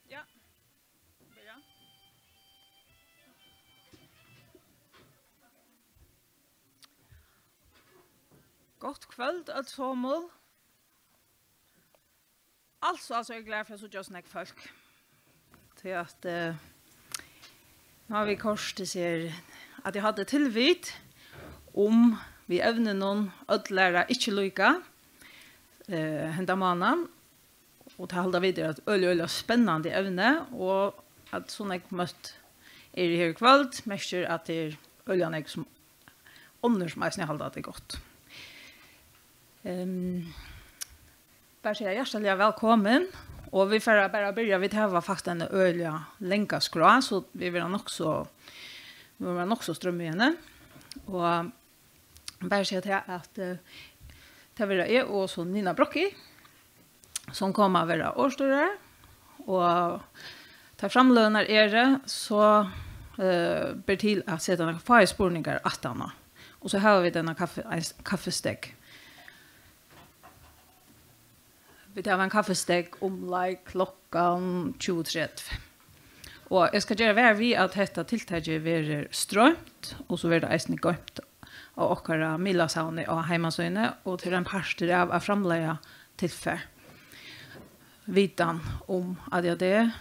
Ja, bra. Gott kvöld, alt somul. Altså er jeg glad for at jeg snakker folk. Til at nå har vi korset ser at jeg hadde tilvitt om vi evner noen ødlære ikke lykke henda mannen. Og det holder videre at øye spennende evne, og at sånn jeg møtt her i kveld, mester at det er øye som ånder som jeg holder det godt. Bare sier hjertelig velkommen, og vi får bare begynne, vi tar faktisk en øye lenge skra, så vi vil nok så strømme igjen. Og bare sier til at det vil jeg og så Nina Brocki, som kommer å være årstørre, og tar framlønner så ber til at sette noen farespurninger at denne. Og så har vi denne kaffestek. Vi tar en kaffestek klokken 23. Og jeg skal gjøre hver vi at dette tiltaket blir strømt, og så blir det eisen gømt av åkere Milasavne og heimasøyne, og til en parster av framleie tilfell. Vitan om at jeg det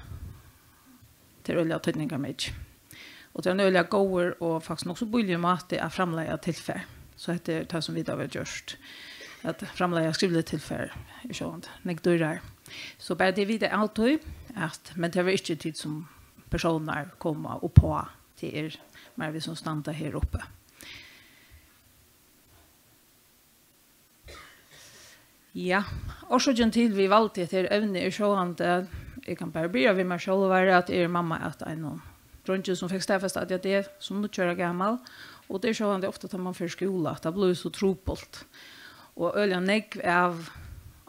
til øye tøyninger meg. Og til en øye gåer og faktisk nok så bølge mat det framleie tilfell. Så heter det som vi da har gjort. At framleie skrivelig tilfell i sånn. Nekdurer. Så bare det videre alltid, men det var ikke tid som personer kommer opp på til mer vi som standa her oppe. Ja, og så til vi valgte til evne i sjående, jeg kan bare begynne ved meg selv og være at mamma at en dronje som fikk stedfest at jeg det som nå kjører gammel, og det er sjående ofte at man får skole, at det blir så tropelt. Og øye negv av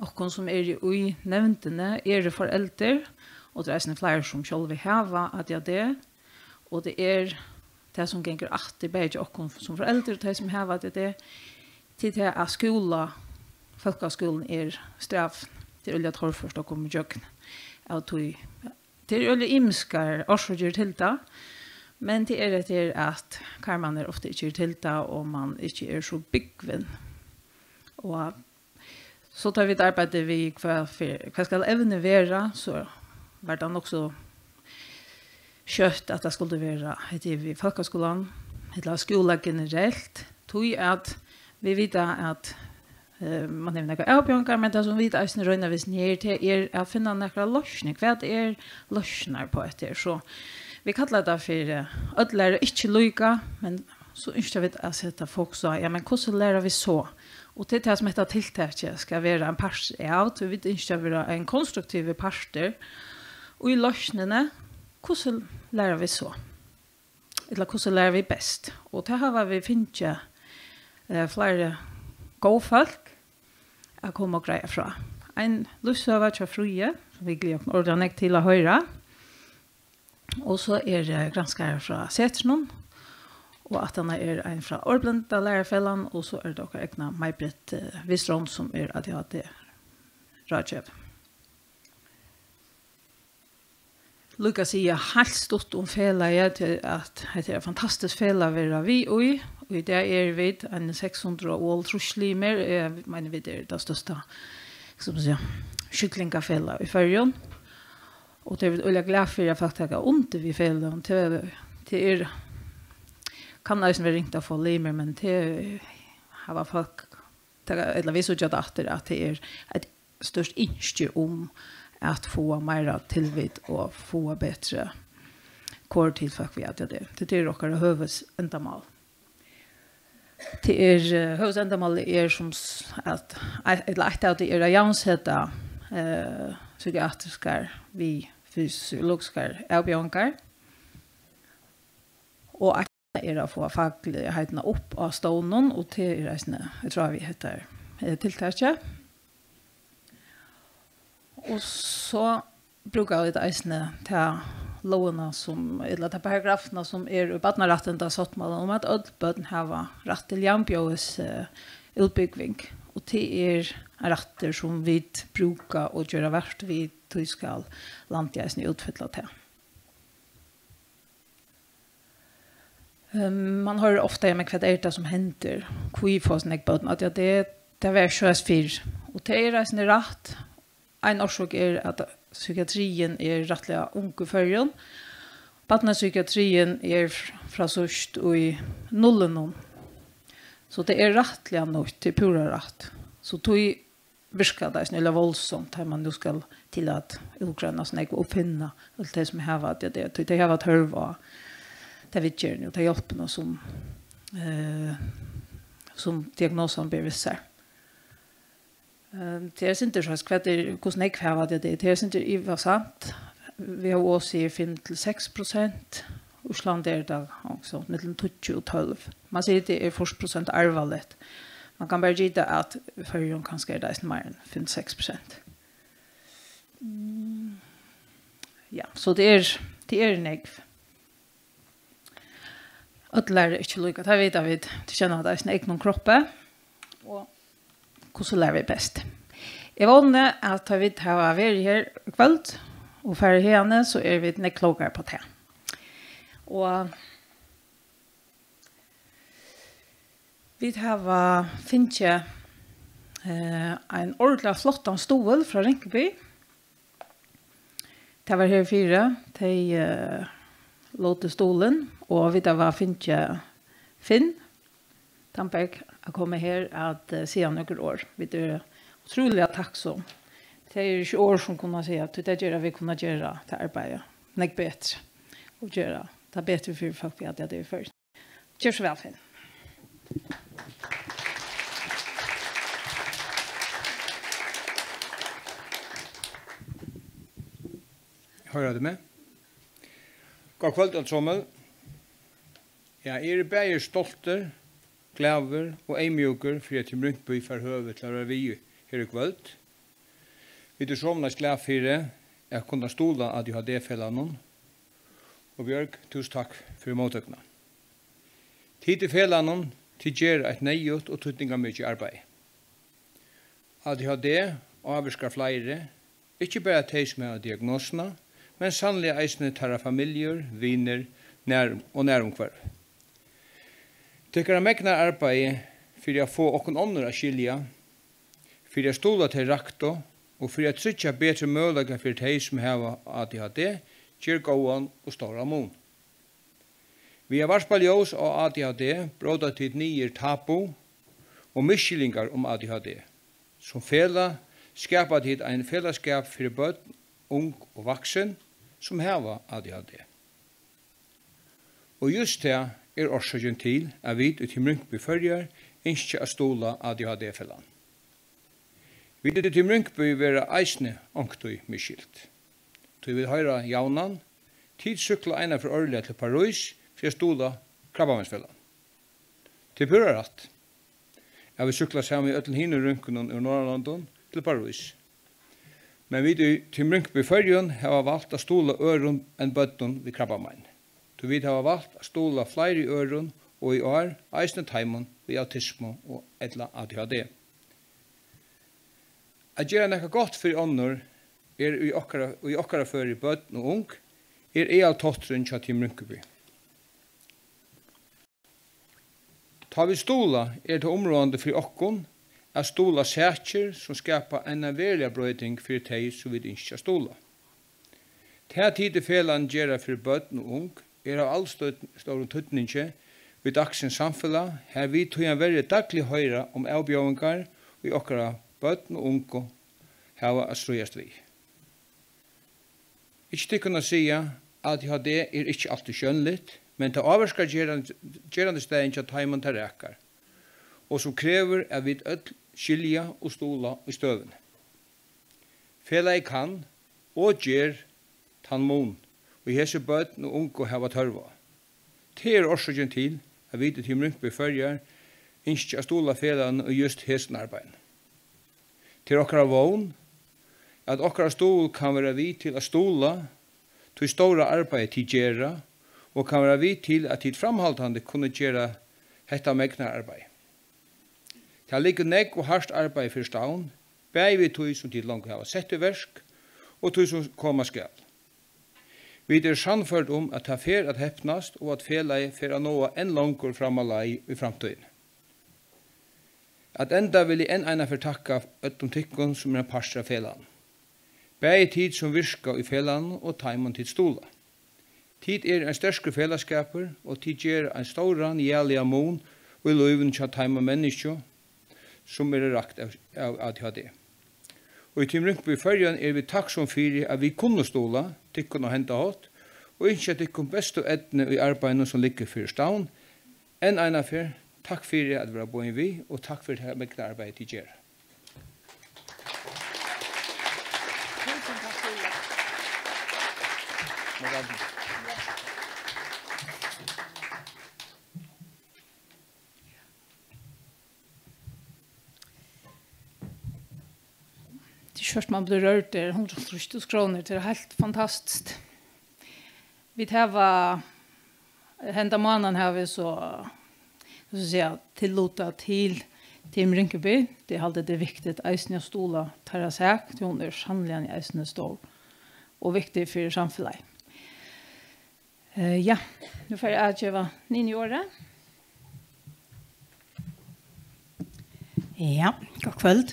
okken som i nevntene er foreldre, og det er flere som selv vil heve at jeg det, og det det som ganger at det er ikke okken som foreldre, og det som hever at det til det er skole, Folkaskolen straff til olje torførst og kommer jøkken. Det olje imskar årsøkjer til det, men det etter at karman ofte ikke til det, og man ikke så byggvinn. Og så tar vi et arbeid vi hva skal evne være, så var det også kjøtt at det skulle være etter vi Folkaskolen, etter skolen generelt, tog at vi vet at man nevner noen avbjørnger, men det som vi da er røyne hvis nere til å finne noen løsning. Hva løsner på etter? Så vi kaller det for ødlære ikke lykke, men så ønsker vi å sette folk så, ja, men hvordan lærer vi så? Og til det som heter tiltaket skal være en part av, så vi ønsker å være en konstruktiv parter, og i løsningene, hvordan lærer vi så? Eller hvordan lærer vi best? Og til har vi finnet flere gode folk å komme og greie fra. En lusøver til Fruje, som vi gleder ordentlig til å høre. Og så granskere fra Setron, og at han en fra Årblenda lærerfellen, og så det dere egna May-Britt Visron, som ADHD rådgjøv. Lukas sier helt stort om felaget til at det er fantastisk felag vi og i det vi en 600 år truslimer, jeg mener vi det største kyklingafela i Färjön. Og det er vi veldig glad for at faktisk har ondt vi felag til kan det være ringt å få limer, men til har folk eller vi så ikke at det er et størst innskje om at få mer tilvitt og få bedre kår til folk vi at det. Det er dere høves endamal. Det høves endamal som at et av det å jansette psykiatriske vi fysiologiske avbjørnger. Og at å få fagligheten opp av stånden, og til reisende, jeg tror vi heter tiltaket. Og så brukar vi det eisne til lovene som, eller til paragrafene som i badnaretten da satt man om at alle bøten har rett til jambjøs utbygging. og det retter som vi bruker og gjør hvert vi skal landgjøsene utfylle til. Man har ofta med hva det som hender, hvor får sånne bøten, at det var sjøsfyr, og det reisende rett. En årsak at psykiatrien rettelig unge førjen. Barnepsykiatrien fra sørst og i nullen. Så det rettelig nødt til pura rett. Så tog virker det snille voldsomt, her man nu skal til at ugrønne snakk og oppfinne alt det som har vært det har vært hørva. Det vet jeg nå, det hjelper noe som diagnosen blir visser. Det inte så att hvordan jeg har det. Det inte i var sant. Vi har også i 5-6%. Osland det också mellom 20 og 12. Man sier det 40% arveligt. Man kan bare gita at førjen kanskje det mer enn 5-6%. Ja, så det negv. Ødler ikke lykket. Jeg vet at vi kjenner at det er ikke noen kroppe. Og hvordan lærer vi best? Jeg vågner at vi har vært her i kveld, og for henne så vi nekkloggere på det. Og vi har finnet en ordentlig flott stol fra Rinkeby. Det var her 4, de låte stolen, og vi har finnet Finn Tamberg å komme her at si noen år. Vi utrolig takksom. Det ikke år som kunne si at det gjør vi kunne gjøre til arbeidet. Nek bedre. Og gjøre det bedre for folk at det først. Gjør så vel, Finn. Hører du med? God kveld, alt sammen. Jeg bare stolter, glaver og eimjuker for at jeg Rynkeby for høvet til å være vi her i kveld. Vi somnas glad for jeg kunne stola at jeg har det fellet noen. Og Bjørg, tusen takk for mottøkene. Tid til fellet noen til gjør et nøyut og tøtning av mye arbeid. At jeg har det og avvirker flere, ikke bare de som har diagnosene, men sannelig eisene tar av familier, viner og næromkvarv. Tykker jeg megnar arbeid for å få åkken ånder å skilja, for å stola til rakto, og for å trykja bedre mølager for de som har ADHD, gjør gåan og stora mån. Vi har varspaljås av ADHD, bråda til nye tabu og miskillingar om ADHD, som fela skapar til en fellesskap for bøtten, ung og vaksen, som har ADHD. Og just det årsaken til at vi ut i Rynkeby førjer ikke å stola ADHD-fellan. Vi ut i Rynkeby være eisne ångtøy miskilt. Så vi vil høre jaunan, tid sykla ena for årlig til Paris for å stola krabbamennsfellan. Til pura rett. Jeg vil sykla sammen i øtlen hinne rynkunnen i Norrlandon til Paris. Men vi til Rynkeby førjen har valgt å stola øron enn bøtten ved krabbamenn. Så vi har valgt å stola flere i øron og i år eisne taimon ved autisme og etla ADHD. At gjøre nekka godt for ånder i okkara før i bøtten og ung all tottren tja til Rynkeby. Ta vi stola det områdende for okkon at stola sætjer som skapar en verlig brøyding for teg som vi ikke stola. Ta tid til felan gjøre for bøtten og ung av all stor tøtninge ved dagsens samfunnet, her vi tog en veldig daglig høyre om avbjøvingar og i okkara bøtten og unge hava a strøyast vi. Ikke til kunne sige at ADHD ikke alltid skjønnligt, men det avvarskar gerande stedin til taimen til rekar, og som krever at vi skilja og stola i støvene. Fela jeg kan og gjer tannmån, og hese bøtten og unge hava tørva. Det årsaken til at vi til Rynkeby førjar ikke å stola felan og just hesen arbeid. Til okkara vogn, at okkara stol kan være vi til å stola til stora arbeid til gjera, og kan være vi til at til framhaltande kunne gjera hetta megnar arbeid. Det ligger nekk og hardt arbeid for stavn, bæg vi tog som tid langt har sett i versk, og tog som kommer skal. Vi sannført at det fer at heppnast, og at felei fer å nå enn langer fram av lei i framtiden. At enda vil jeg enn ena for takka öttom tykkon som en parstra felan. Bæg tid som virka i felan og taimon tid stola. Tid en sterske felaskaper, og tid gjer en stauran jæliga mon og i løyven tja taima menneskjo som rakt av ADHD. Og i Team Rynkeby fyrjan vi takksom fyrir at vi kunne stola, tykkon og henta hot, og ikkje at tykkon best og etne i arbeidene som ligger fyrir stavn, enn ena fyrir, takk fyrir at vi har boin vi, og takk fyrir det mekla arbeidet til gjer. Først man blir rørt der 130 kroner, det helt fantastisk. Vi har hända månaden har vi så säga tillåta till Team Rynkeby. Det är alltid det viktigt att jag stola tar sagt, hon är sannligen i eisne stol och viktigt för samhället. Ja, nu får jag att jag var 9 år. Ja, god kväll.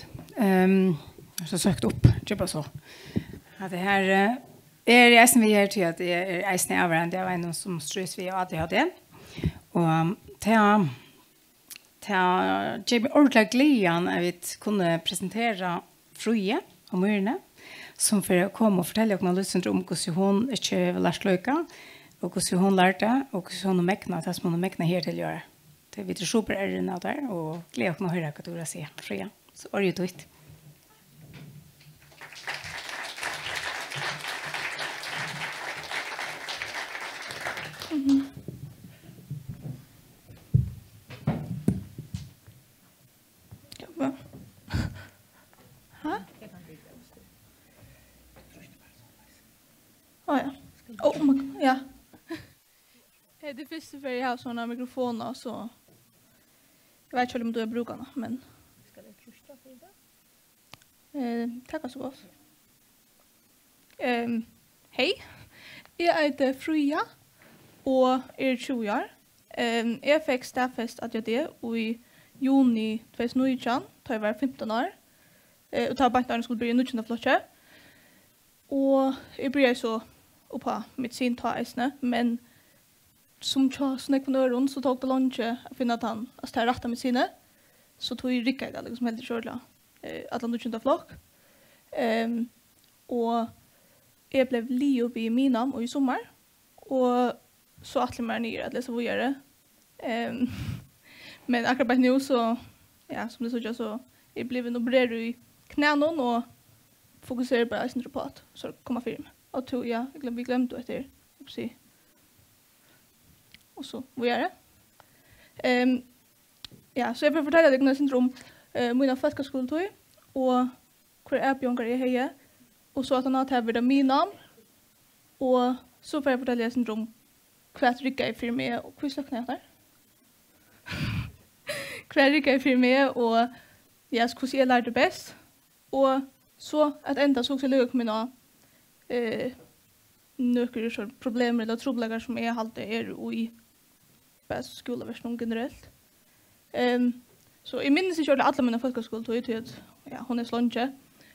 Så sökt upp, det bara så. Att det här är eisen vi gör till att det är eisen överande av en som strös vi ADHD. Och till Jamie ordentligt glädjen att vi kunde presentera Fruje och Myrne som för att komma och fortälla om hur hon inte vill lära slöka och hur hon lärde och hur hon mäkna det som hon mäkna här till att göra. Det är vi till super ärna där och glädje att höra vad du vill säga, Fruje. Så är det ju ut. Ja. Det första för jag har såna mikrofoner så jag vet inte om du har brukarna men ska det första för det? Tack så gott. Hej. Jag heter Frøya och är 20 år. Jag fick staffest att jag det i juni 2019 då jag var 15 år. Och tar bara skulle börja 19 flotcha. Och jag började så och på medicin ta isne men som jag snack på öron så tog det lunch att finna att han att ta rätta mediciner så tog jag rycka det liksom helt körla att han inte flock och jag blev Leo i Minam och i sommar och så att man ner att läsa vad göra men akkurat nu så ja som det så jag blev nog bred i knäna och fokuserar på sin rapport så komma film. Och tog ja, vi glömde att det uppsi. Och så vad gör det? Ja, så jag vill fortälja dig något syndrom mina folkhögskolor och hur är Björn är här och så att han har det min namn och så får jag fortälja syndrom kvart rycka i firma och hur slags nätar. Kvart rycka i firma och jag skulle se lärde bäst och så att ända så också lugg mina några så problem eller trubbelagar som är halt i bäst skolversion generellt. Så I minns inte alla mina folkhögskolor till att ja hon är slunche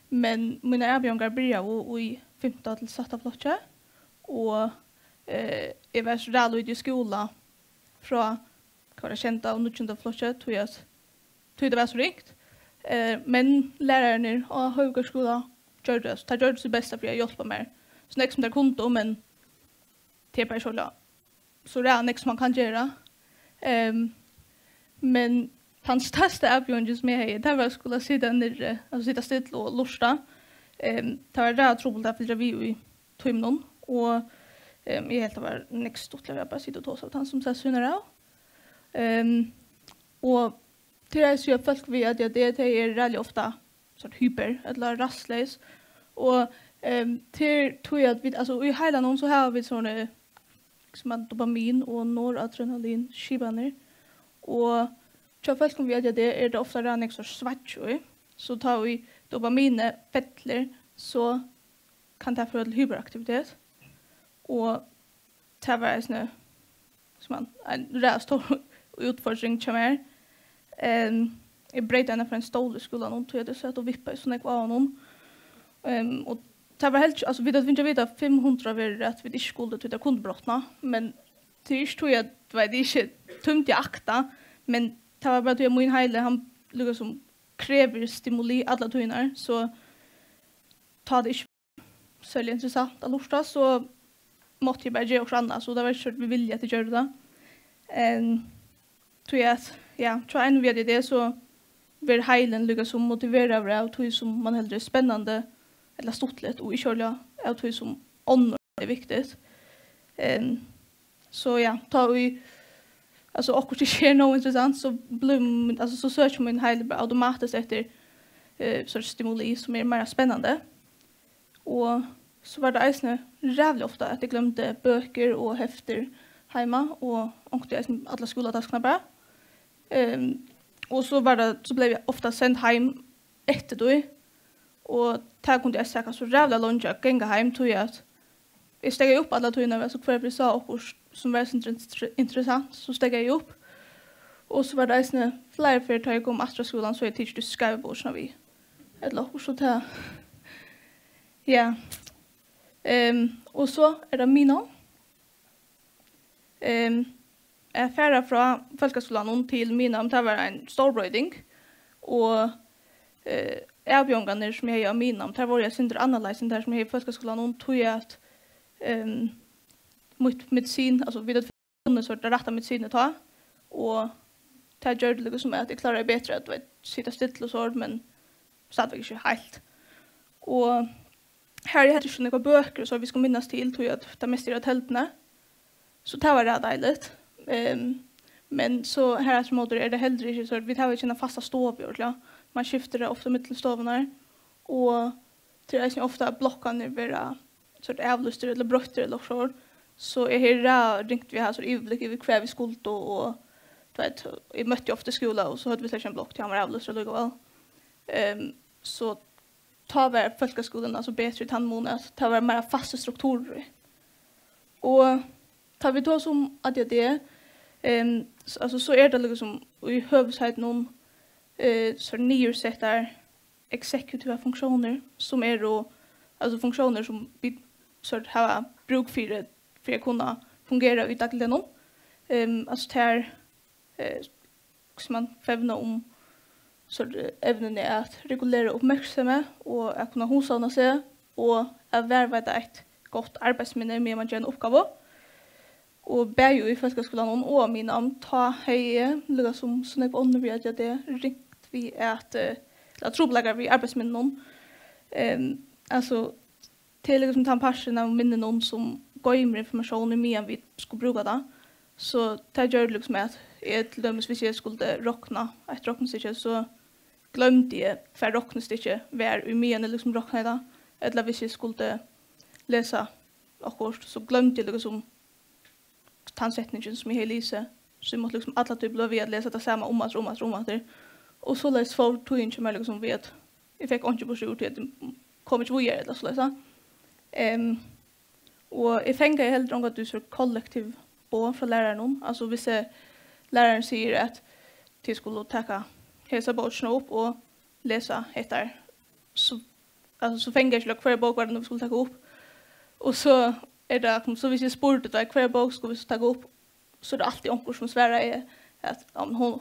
men mina erbjudningar börjar i 15 till 17 flotcha och jag var så där i skola från vad jag kände och 19 flotcha tror jag det var så rikt. Men lärarna och högskola gör det så bästa för att hjälpa mig. Så nästa som det kunde men det är bara så det är nästa man kan göra. Men hans största erbjudande som jag det var att skulle sitta ner alltså sitta still och lusta. Det var rätt trubbel där för vi i timmen och jag helt var nästa stort jag bara sitta och ta så att han som så synar av. Och till det så jag folk vi att det är väldigt ofta så hyper eller rastlös och till tror jag att vi alltså i hela någon så har vi såna som dopamin och noradrenalin skibaner och tja folk som vet det ofta redan så svart så tar vi dopamine fettler så kan det føre til hyperaktivitet og det var som en rätt stor utfordring till mig. Jag bröt henne för en stol i skolan och tog det så att och vippa så när var någon. Och det var helt alltså vi det inte vita 500 var rätt vi inte skulle till det kunde brottna men det tog jag det var det inte tumt i akta men det var bara att min hela han lukar som kräver stimuli alla tonar så ta det inte så intressant att lusta så måtte jeg bare gjøre også annet, så det var ikke vi vilje til å gjøre det. Tror jeg at, tror jeg enn ved det, så vil heilen lykke som motiverer av det som man heller er spennende, eller stort litt, og ikke av det som ånder er viktig. Så tar vi, altså akkurat det skjer noe interessant, så søker min heil bare automatisk etter sorts stimuli som er mer spennende. Og så var det eisne rævlig ofta at jeg glemte bøker og hefter heima og ångte eisne alle skoletaskene bare. Og så ble jeg ofta sendt heim etter det, og der kunne jeg sække så rævlig langt å genge heim, tog jeg at jeg stegget opp alle togene, så hver jeg sa opp som var interessant, så stegget jeg opp. Og så var det eisne flere før da jeg kom til skolen, så jeg tidlig til skrevebordsene vi. Eller opp, så til og så det mina. Jeg færre fra Folkeskolen til mina, det var en storbrøyding, og avgjørende som jeg har mina, det var jeg synder annerledes enn det som jeg har i Folkeskolen, tog jeg at medisin, altså vi hadde funnet så det rettet medisinet ta, og det gjør det liksom at jeg klarer bedre at jeg sitter stilt og sånn, men stadigvæk ikke helt. Og her jeg hadde ikke noen bøker, så vi skulle minnes til, tror jeg at det mest er teltene. Så det var det deiligt. Men så her etter måte det heller ikke, så vi tar ikke en fasta stover, ja. Man skifter det ofte mitt til stovene, og det er ikke ofte blokkene være så avlyster eller brøtter eller så. Så jeg har ringt vi her, så overblikk i hver vi skulle, og jeg møtte jo ofte skolen, og så hadde vi slik en blokk til han var avlyster likevel. Så ta var folkeskolen alltså bättre tandmån att ta var mer fasta strukturer. Och tar vi då som att det alltså så är det liksom i huvudsak någon så nysätter exekutiva funktioner som är då alltså funktioner som vi så har bruk för att kunna fungera i dagligen. Alltså här som man fevna om så evnen är att regulera uppmärksamhet och att kunna hushålla sig och att värva ett gott arbetsminne med man gör en uppgave. Och bär ju i Folkeskolen och min namn ta hej lika som såna på undervisning att det rikt vi att trobläggar vi arbetsminnen. Alltså till liksom ta passion av minnen som går in med information i mer vi ska bruka det. Så det gör det liksom att ett lömmes hvis jag skulle rockna ett rockningsstycke så glömde jag för rockningsstycke var i mer liksom rockna det. Eller hvis jag skulle läsa och så glömde jag liksom tandsättningen som jag läser. Så jag måste liksom alla typer av att läsa det samma om att. Och så läs för tog inte mer liksom vet. Jag fick inte på sig till kommer inte vidare eller så läsa. Och jag tänker helt om att du så kollektiv på från läraren. Alltså hvis läraren säger att de skulle ta hela boken upp och läsa heter så alltså så tänker jag kvar bok vad de skulle ta upp. Och så är det så hvis jag spurte då kvar bok skulle vi ta upp så det alltid onkel som svärar är att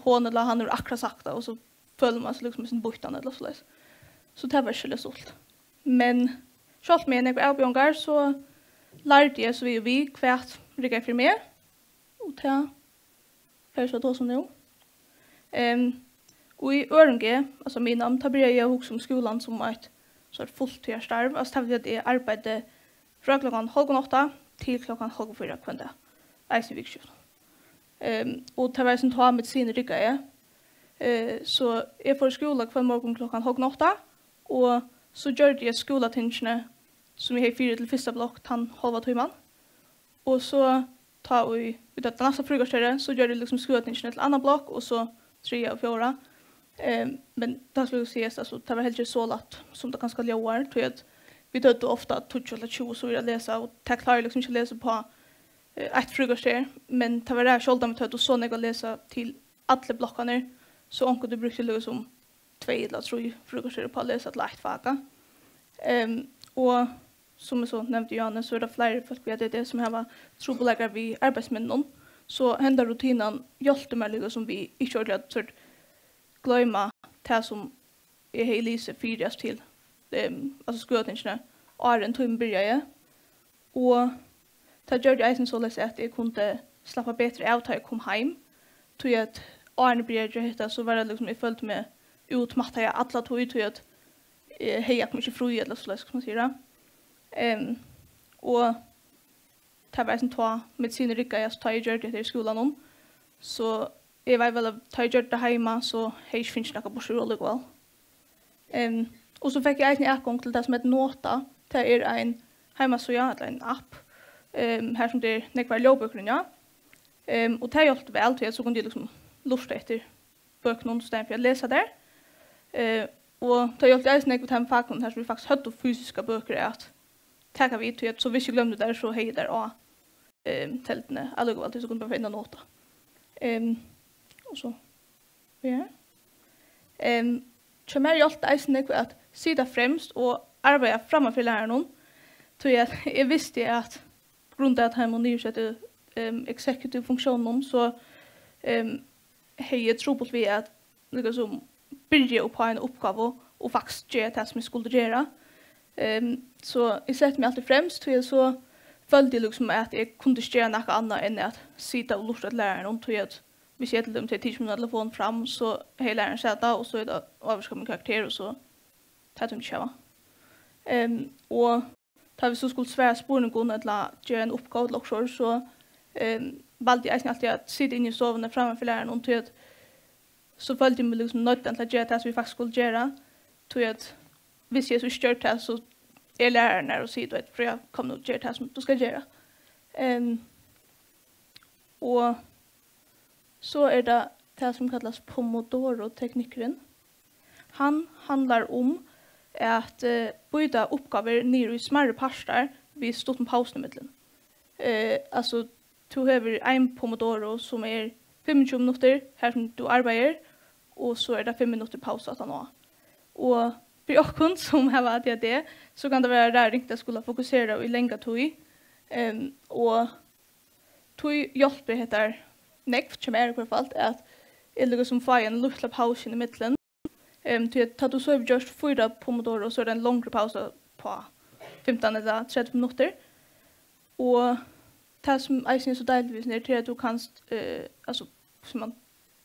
hon eller han har akkurat sagt det och så följer man så liksom sin botan eller så läs. Så det var skulle sålt. Men själv med när jag var så lärde jag så vi kvärt rigga för mig. Och ta för så då som nu. Och i Örnge, alltså min namn tar jag också om skolan som ett så fulltidsstarv. Alltså tar vi arbete från klockan 7:30 till klockan 4:00 kvällen. Vikskift. Och tar vi sen ta med sin rigga så jag får skola kväll morgon klockan 7:30 och så gör det skolatingene som vi har 4 till första block han halva timmen. Och så tar vi det nästa frukoststund så gör det liksom skolatingene till andra block och så 3 och 4. Men det skulle sägas alltså det var helt inte så lätt som det ganska lågar tror jag. Vi dödde ofta touch eller 20 så vill läsa och ta klar liksom inte läsa på ett frukostär men det var där själva med att så när läsa till alla blockarna så onkel du brukade liksom 2 eller 3 frukostär på att läsa ett faga. Och som jag så nämnde Johannes så är det flera folk vet det som har trubbelagar vi arbetsmännen så händer rutinen hjälpte mig som vi inte ordentligt så glömma det som är hela fyras till alltså skoltingen Aren tog började och det gjorde jag så lätt att jag kunde slappa bättre av när jag kom hem tog jag att Aren började hitta så var det liksom jag följde med utmattade jag alla tog att heja mycket fru eller så ska man säga och det var en 2 med sina rika jag tar jag gjorde det i skolan så jag var väl att ta gjorde det hemma så hej finns några på rolig väl och så fick jag en tillgång till det som heter Nota det är en hemmasida eller en app här som det är nekvar lågböcker ja och det har gjort väl till så kunde jag liksom lusta efter böcker någonstans för att läsa där och det har gjort jag nekvar till en faktum här som vi faktiskt hade fysiska böcker att tacka vid till så hvis jag glömde där så hej där och tältene alldeles så kunde bara finna Nota och så ja så mer hjälpte jag att sitta främst och arbeta framför läraren tror jag visste att på grund av att han nysätter executive funktionen så hej jag tror på vi att liksom börja på en uppgave och faktiskt göra det som jag skulle göra så jag sätter mig alltid främst tror jag så följde jag liksom att jag kunde göra något annat än att sitta och lusta läraren tror jag att vi ser till dem till tids med telefon fram så hela läraren sätta och så är det avskriva min karaktär och så tar de inte och tar vi så skulle svära spårningen eller göra en uppgave till också så valde jag alltid att sitta inne i sovande framför läraren och tog att så följde jag mig liksom nöjden till att göra det som vi faktiskt skulle göra tog att hvis jag så stört det så är läraren där och säger att för jag kommer nog göra det som du ska göra och så är det som kallas Pomodoro-tekniken. Han handlar om att byta uppgifter ner i smärre parstar vid stort paus i mitten. Alltså du har en Pomodoro som är 25 minuter här som du arbetar och så är det 5 minuter paus att han har. Och för jag som har varit det så kan det vara där riktigt skulle fokusera i längre tid. Och tog hjälper heter nekv som är i alla fall att eller som får en liten paus i mitten. Till att du så har just 4 Pomodoro och så är det en längre paus på 15 eller 30 minuter. Och det som jag syns så delvis ner till att du kan alltså som man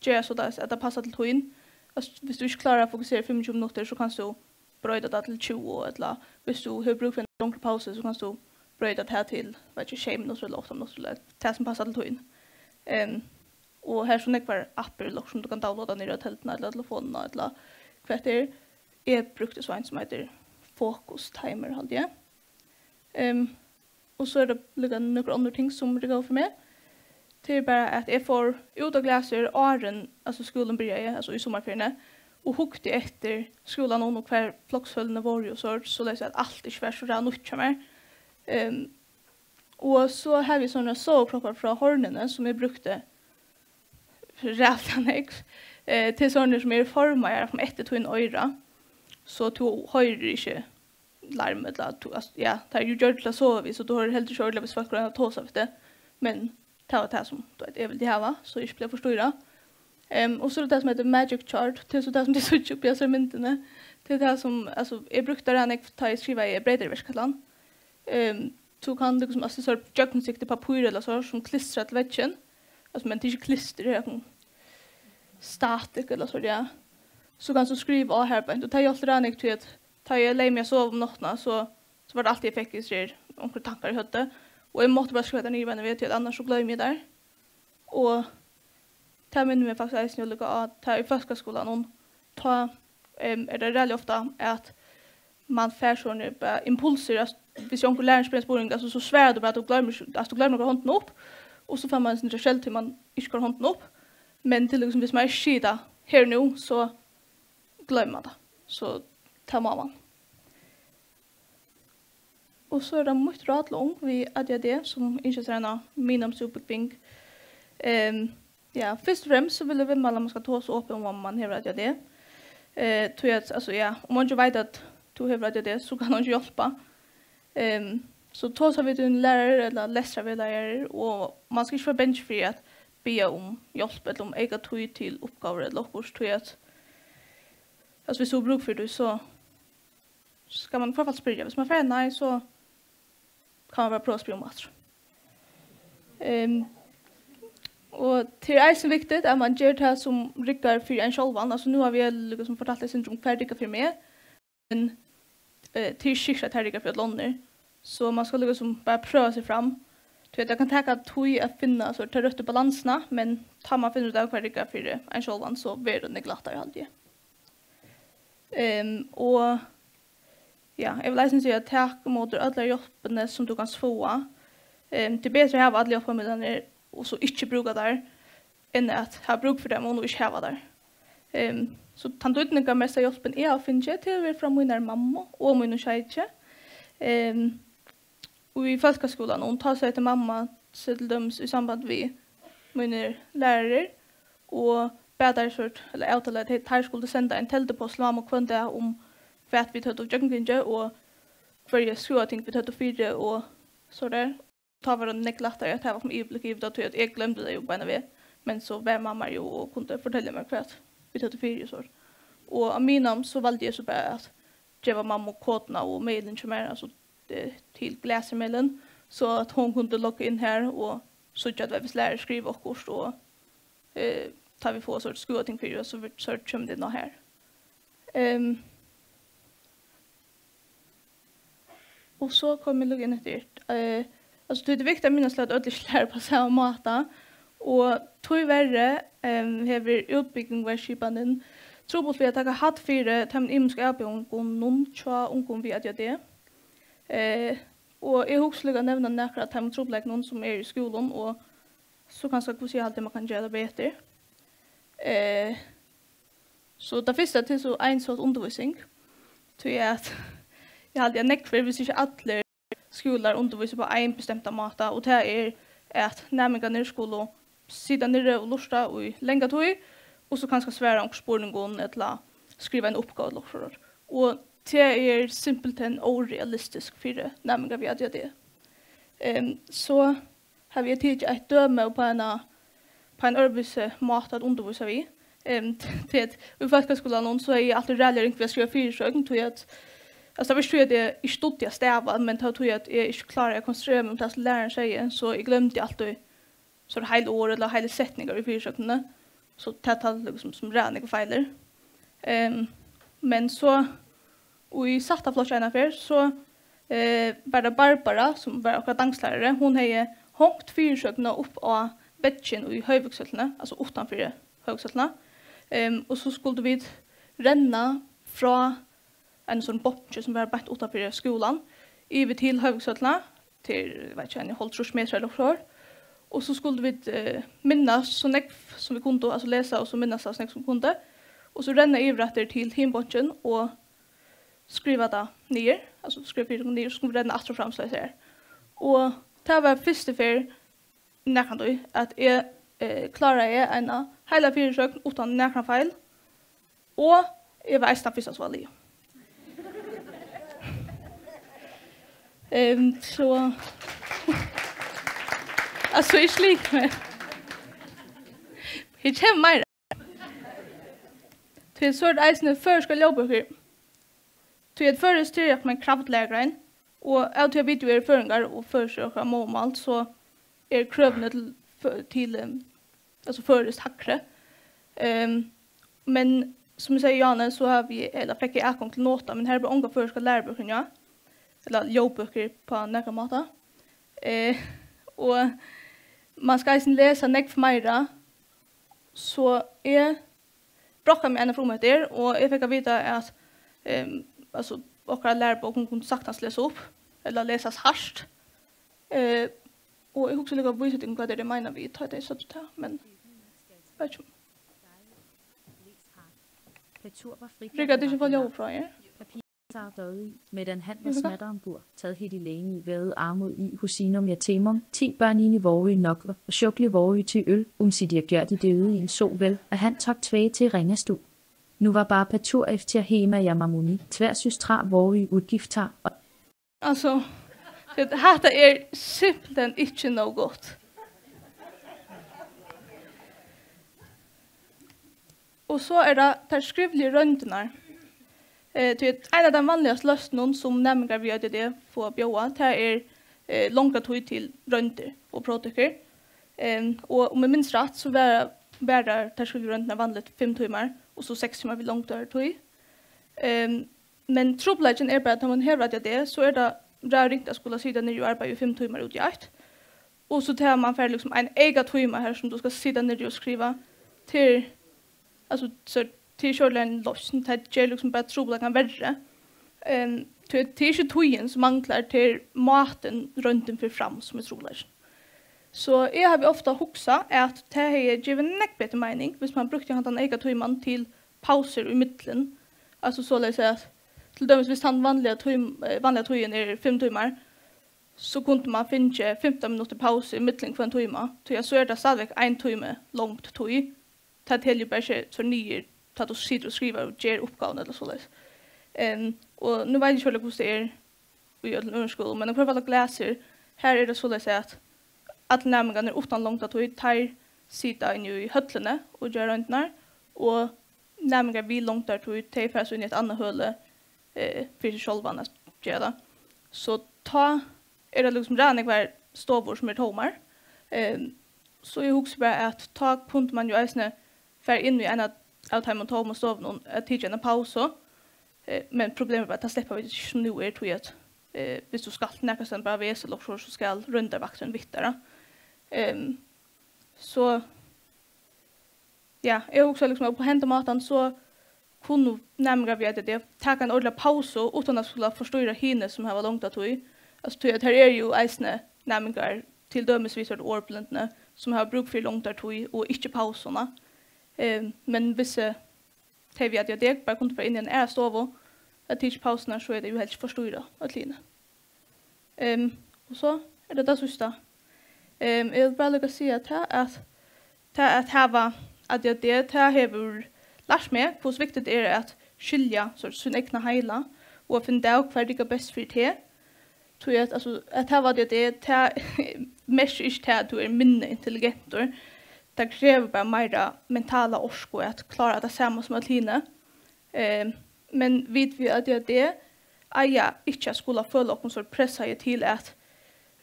gör så där att det passar till tiden. Alltså hvis du inte klarar att fokusera 25 minuter så kan du bröda det till 20 eller hvis du har bruk för en längre paus så kan du bröda det här till vad jag 20 minuter eller 8 minuter eller det som passar till tiden. Och här så nekvar appar som du kan downloada ner i tältena eller telefonen eller vad det är brukt så en som heter Focus Timer hade jag. Och så är det lite några andra ting som det går för mig. Det är bara att jag får ut och läser åren, alltså skolan börjar alltså i sommarferien och hukte efter skolan och kvar flocksföljande var och så läser jag att allt är svärt så där nytt kommer. Och så har vi sådana sovkroppar från hornene som jag brukte rävlanex till sådana som är formade från ett till en öra. Så du höjer inte larmet ja, det är ju gjort till att sova så du har helt kört med svart gröna tås av det. Men det var det som är väl det här va så jag skulle förstå det. Och så är det som heter Magic Chart till så det som det så upp jag ser mynten till det som alltså jag brukar den ta i skriva i bredare verskalan. Så kan du liksom alltså så diagnostik på papper eller så som klistrat väggen. Alltså men det är inte klister det är statik eller så där. Så kan du skriva här på och ta jag alltid den till att ta jag lägger mig sov om natten så var det alltid effektivt så onkel tankar i huvudet. Och jag måste bara skriva den i vänner vet jag annars så glömmer jag där. Och ta minns mig faktiskt att jag att ta i första skolan och ta är det väldigt ofta att man får såna impulser att hvis jag onkel lär sig spåring alltså så svär du bara att du glömmer några handen upp och så får man sin själv till man inte kan handen upp. Men till liksom hvis man skida här nu så glömmer man det. Så tar man. Och så är det mycket råd långt vid ADHD som inte tränar minum superkving. Ja, först och främst så vill jag veta att man ska ta så upp om man har ADHD. Tror jag alltså ja, om man inte vet att du har ADHD så kan man inte hjälpa. Så ta så vid en lärare eller läsare vid lärare och man ska inte vara benchfri att be om hjälp eller om ega tog till uppgifter eller uppgifter tror jag att alltså hvis du bruk för det så ska man i alla fall spyrja. Hvis man får nej så kan man bara prøve å spyrja om mat. Och det är så viktigt att man gör det som rikkar för en självan. Alltså nu har vi liksom fortalt det syndrom hva rikkar för mig. Men till skickligt här rikkar för ett lånder. Så man ska liksom bara pröva sig fram. Jag kan tänka att tog att finna så ta rätt balanserna, men tar man finner ut av hva rikkar för en självan så blir det glattare alltid. Och ja, jag vill liksom säga att tack mot alla hjälpene som du kan få. Det är bättre att ha alla hjälpmedel och så inte bruka där än att ha bruk för dem och inte ha där. Så tantutninga mesta hjälpen är att finna till från min mamma och min tjejke. Och i folkskolan hon tar sig till mamma till dem i samband med mina lärare och bättre sort eller avtala att här skulle sända en teltepost mamma kunde om vad vi tar och jungkinge och för jag skulle tänka vi tar och fyra och så där tar var en neklattare att ha som iblik då tror jag att jag glömde det ju bara när vi men så var mamma ju och kunde fortälja mig vad vi tar och fyra så och av mina så valde jag så bara att ge mamma kodna och mailen som är alltså till glasmailen så att hon kunde logga in här och så att vi lärare skriva och kurs och tar vi få sorts skoting för så vi kommer det nå här. Och så kommer jag logga in efter. Alltså det är viktigt att minnas att alla lärare på samma mata och tyvärr har vi utbyggning var skipanen. Trobult vi att jag hatt fyra tämn imska avbjörn någon tja ungdom vi att jag det. Och jag huxliga nämna några att tämn troblägg någon som är i skolan och så kanske jag se allt man kan göra bättre. Så det första till så en sorts undervisning. Tror jag att jag hade en neck för vi ser alla skolor undervisar på en bestämd mata och det är att nämligen i skolan sitta nere och lusta och länga tid och så kanske svära om spårningen eller skriva en uppgave och det är simpelt en orealistisk för det nämligen vi hade det. Så har vi tid att döma på en arbetsmata att undervisa vi. Det i folkskolan så är alltid räddare inte vi skriva fyrsöken tror jag att alltså jag tror att det är stort jag stäva men jag tror att jag inte klarar att konstruera mig plats läraren säger så jag glömde alltid så det hela år eller hela sättningar i fyrsökena så det tar liksom som räddning och fejler. Men så och i satta flottarna för så var det Barbara som var akkurat danslärare hon hade hongt fyrsökena upp av bätchen i högvuxelna alltså utanför högvuxelna. Och så skulle vi renna från en sån bottje som var bättre utanför skolan över till högskolan till vet jag en hålltrusmeter eller så. Och så skulle vi minnas så mycket som vi kunde alltså läsa och så minnas så mycket som vi kunde. Och så renna över till hembottjen och skriva det ner. Alltså skriva det ner så skulle vi renna att fram så här. Och det var första för när då att jag klarar jag en hela fyrsök utan några fel. Och jag var nästan första svallig. Så alltså jag slik med det kommer mer till så att jag för ska jobba här till ett först till att man kraftlägren och att jag vet ju är förringar och försöka mål så är krövnet till alltså först hackre men som säger Janne så har vi eller fick jag kom till nota men här blir unga för ska läroböcker ja eller jobböcker på några mata och man ska ju läsa näck för mig då så är bråkar med en från där och jag fick veta att alltså och läroböcker kunde saktans läsa upp eller läsas harskt och jag också lägga visa till vad det menar vi tar det så att men Petur var fri. Rikke, det er ikke for lov fra jer. Papir derude med den handler smatter ombord, taget helt i længe i væde armod i husinum jatemum, 10 børn inde i vore i nokler, og sjukle vore til øl, sig de har gjort det ude i en sol vel, at han tok tvæge til ringestu. Nu var bare Petur efter hema jamamuni, tværsystra vore i udgiftar. Altså, det er simpelthen ikke noe godt. Og så er det der skrivelige røntene. En av de vanligste løsnene som nemmer vi gjør det for å bjøde, det er langt tog til rønter og protoker. Og om jeg minst rett, så var det skrivelige røntene vanlig 5 timer, og så 6 timer vi langt tog. Men trobladjen er bare at når man hever det, så er det bra ringt at skulle sitte ned i arbeid i 5 timer ut i 1. Og så tar man for liksom en egen timer her som du skal sitte ned og skrive til, altså til kjørlen løsning, det er liksom bare trobladjen verre. Det er ikke togjen som mangler til maten rundt den for fram som er trobladjen. Så jeg har ofta hukset at det har givet nekk bedre mening hvis man brukte den egen timen til pauser i midtelen. Altså så la jeg si at til dømes hvis den vanlige tøyen er 5 timer, så kunne man finne 15 minutter pause i midtelen for en time. Så er det stadigvæk 1 time langt tøy. Det er jo bare ikke så nye, at du sitter og skriver og gjør oppgaven eller således. Og nå vet jeg ikke hvordan det er i underskolen, men jeg prøver å lese. Her er det således at alle nærmengene er uten langt tøy, tar sitter inn i høtlene og gjør røntene, og nærmengene vi langt tøy, tar først inn i et annet høle, for seg selv å gjøre det. Så ta er det liksom rannig hver stover som er tommer. Så jeg husker bare at ta kunne man jo eisne fer inn i en av de tomme stovene at tidligere en pause. Men problemet er at det slipper vi ikke nå er tog at hvis du skal nærkast en bare veselokser, så skal rundervakten vittere. Så ja, jeg husker liksom på hentematen så kunne nærmere vi at det ta en ordentlig pause uten at skulle forstyrre henne som har langt at tog. Altså at her er jo eisne nærmere til dømesvis av årblindene som har bruk for langt at tog og ikke pausene. Men hvis det vi at jeg bare kunne få inn i en ære stove at ikke pausene så er det jo helst forstyrre og kline. Og så er det det siste. Jeg vil bare lukke å si at det har lært meg hvor viktig det er at skilja sin egna heila og finne av hva det er best for det. At det var det mest ikke til at du er minne intelligenter. Det krever bare mer mentala orsko at klare det samme som Aline. Men vet vi at det eier ikke skulle føle noen sort pressa til at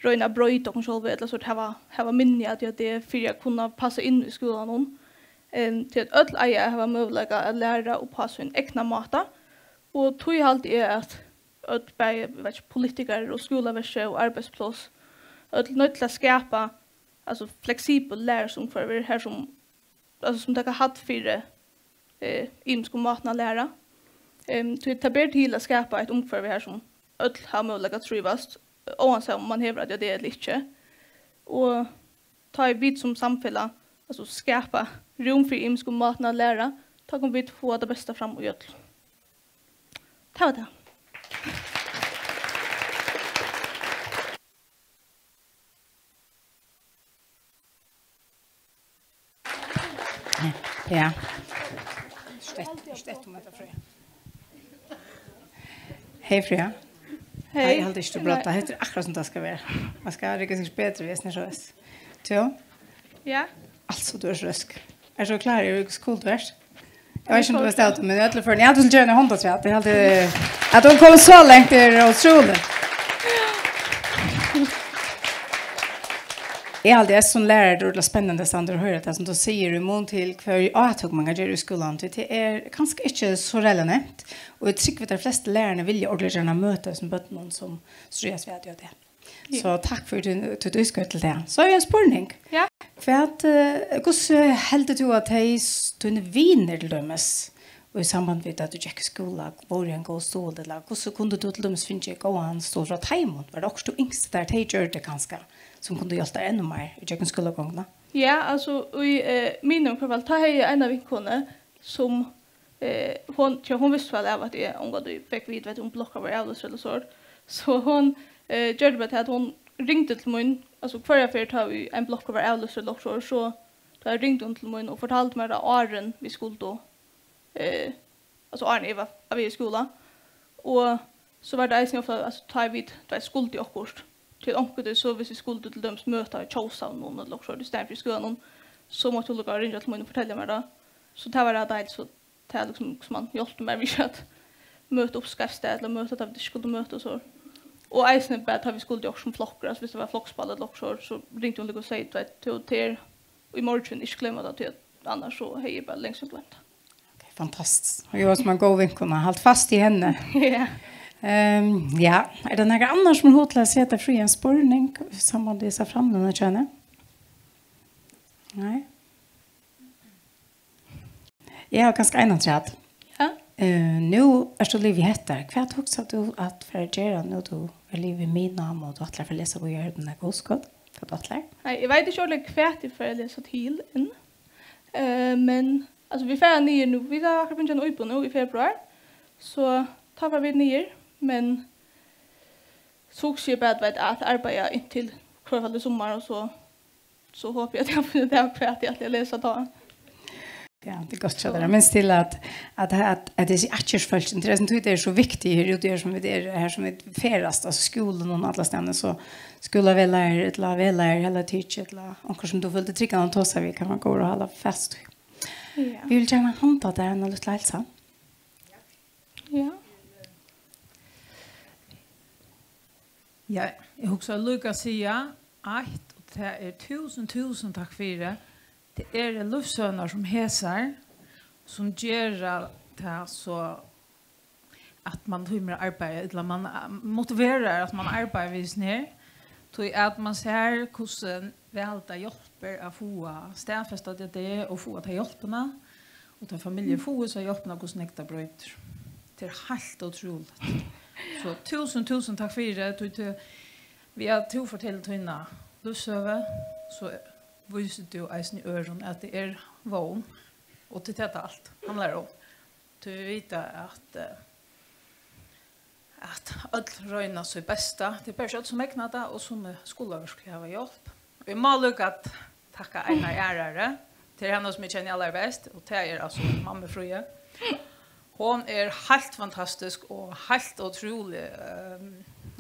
røyna brøyt og selv eller sort hava minne at det for jeg kunne passe inn i skolen til at ødel eier hava mulighet å lære og passe en egna måte. Og tog alltid er at ødel politikere og skoleverset og arbeidsplass ødel nødt til å skapa alltså flexibel lär som för vi här som alltså som det har haft för imsko matna lära. Till tabert till att skapa ett omkvar vi här som öll har möjlighet att trivas oavsett om man hävdar att det är lite. Och ta i bit som samfälla alltså skapa rum för imsko matna lära. Ta kom vi få det bästa fram och öll. Ta det. Ja. Stett om dette, Frøya. Hei, Frøya. Hei. Jeg hadde ikke blått. Det heter akkurat som det skal være. Man skal rykke seg bedre hvis det er røst. Jo? Ja. Altså, du er så røsk. Er så klar i hvilken skole du er? Jeg vet ikke om du har stått, men jeg hadde for den. Jeg hadde ikke gjøre en håndtatsvett. Jeg hadde... At hun kom så lengt er utrolig. Jeg har det som lærer det er spennende stand å høre det som du sier i mån til hver avtog man gjør i skolen. Det er kanskje ikke så relevant, og jeg tror at de fleste lærerne vil ordentlig gjerne møte som bøtte noen som strøs ved å gjøre det. Så takk for at du skal til det. Så har jeg en spørning. Ja. For at, hvordan heldig du at du viner til dømes, og i samband med at du gikk i skolen, hvor en god stål, eller hvordan kunne du til dømes finne ikke gå an stål fra Teimond? Var det også du yngste der de gjør det kanskje? Som kunde hjälpa ännu mer i jag skulle gångna. Ja, alltså i min fall tar jag en av vinkorna som hon visste väl av att det hon gått fick vid vet hon blockar var alldeles eller så hon gjorde det att hon ringde till mig alltså förra för tar vi en block över alldeles eller så då ringde hon till mig och fortalte mig att Aren vi skulle då alltså Arne var vi i skolan och så var det ofta alltså tar vi då skuld till okkurst till onkel så hvis vi skulle till dems möta i Chosa någon eller så det står för skolan så måste du gå ringa till mig och fortälja mig då så det var det så det liksom som man hjälpte mig vid att möta upp skaffsted eller möta att vi skulle möta och så och eisen bad har vi skulle också som flockar alltså hvis det var flockspall eller så ringde hon och sa till och i morgon inte glömma det till annars så hej bara längs och glömt. Fantastiskt. Och jag som en god vinkona, hållt fast i henne. Ja. Ja, är det några annars som hotlar sig att fri en spårning som man det fram den här känner? Nej. Jag har ganska en träd. Ja. Nu är det liv i hettar. Vad också du att för göra nu då är liv i min namn och du att för läsa vad gör den där godskott för att lära? Nej, jag vet inte om jag kvärt för att läsa till än. Men alltså vi får ner nu. Vi har akkurat en uppe nu i februari. Så tar vi ner men så ser jag att arbeta in till kvartal i sommar och så hoppas jag att jag får det här kvärt att jag läser då. Ja, det går så där. Men still att det är atchersföljelsen. Det är så viktigt det är som vi är här som ett färast alltså skolan och alla ställen så skulle väl lära ett la väl lära hela tiden eller onkel som då vill det trycka någon tossa vi kan man gå och hålla fast. Ja. Vi vill gärna hanta där en lite hälsa. Ja. Ja, jag också Lucas säga att det är tusen tack för det. Det är lufsönar som hesar som gör det så att man humrar arbete eller man motiverar att man arbetar vis ner. Så att man ser hur väl det hjälper att få stäfesta det och få att hjälperna och ta familjer få så hjälperna hos nekta bröt. Det är helt otroligt. Så tusen tack för det. Vi har två fortällningar lufsöver så visar du eisen i öron att det är vån och till detta allt handlar om. Du vet att allt röjna sig bästa. Det är bara så som ägnar det och som skulle ha hjälp. Vi må lukka att tacka Einar ärare till henne som jag känner allra bäst och det är alltså mamma Fröje. Hon är helt fantastisk och helt otrolig.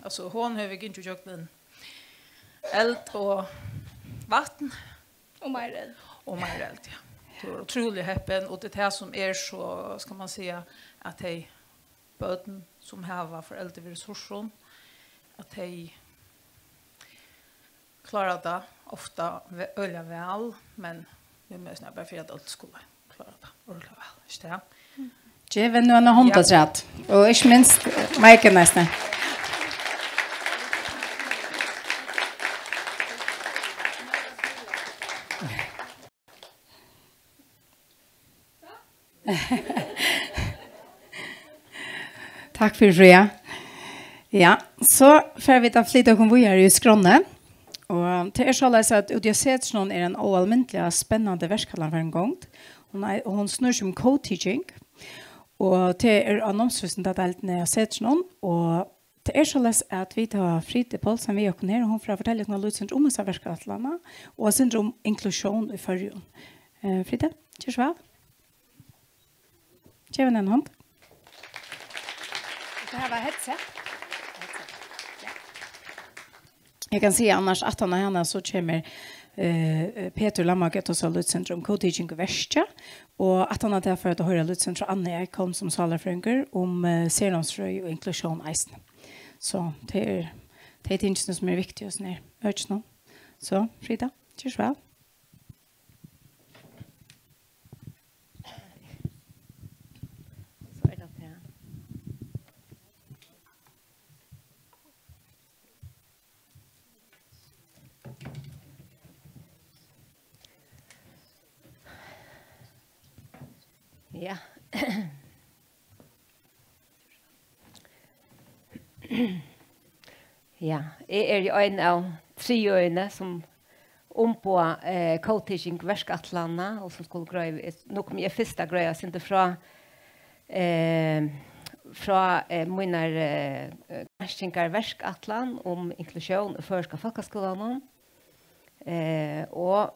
Alltså hon har vi inte gjort en eld och vatten. Och Myrell. Och Myrell, ja. Det är otroligt häppen och det här som är så, ska man säga, att de böten som har föräldrar vid resursen, att de klarar det ofta öliga väl, men vi måste bara för att allt skulle klara det öliga väl. Ist det? Det är nu en håndträtt. Och inte minst Mike nästan. Tack för det. Ja, så får vi ta flytta kom vi här i Skråne. Och det är så att Udiasetron är en oallmäntliga spännande verksamhet för en gång. Hon snurrar som co-teaching. Och det är annonsförsend att allt när jag sett någon och det är så att vi tar Fride Paulsen vi och ner hon för att fortälja något lite om så verksamheterna och syndrom inklusion i förrjun. Fride, kör väl. Kör en hand. Det här var headset. Jag kan se annars att han henne så kommer Peter Lammaget och så Lutcentrum Co-teaching i Västja och att han har därför att höra Lutcentrum Anne kom som salarfrönger om serumsfröj och inklusion eisen. Så det är tingene som är viktiga hos ner. Så Frida, körs väl. Så är det här. Ja. Ja, jeg er jo en av 3 øyne som på co-teaching verskatlanda og som skulle greie, nok mye første greie, sinte fra fra mine granskningar verskatlan om inklusjon i førska folkeskolan. Og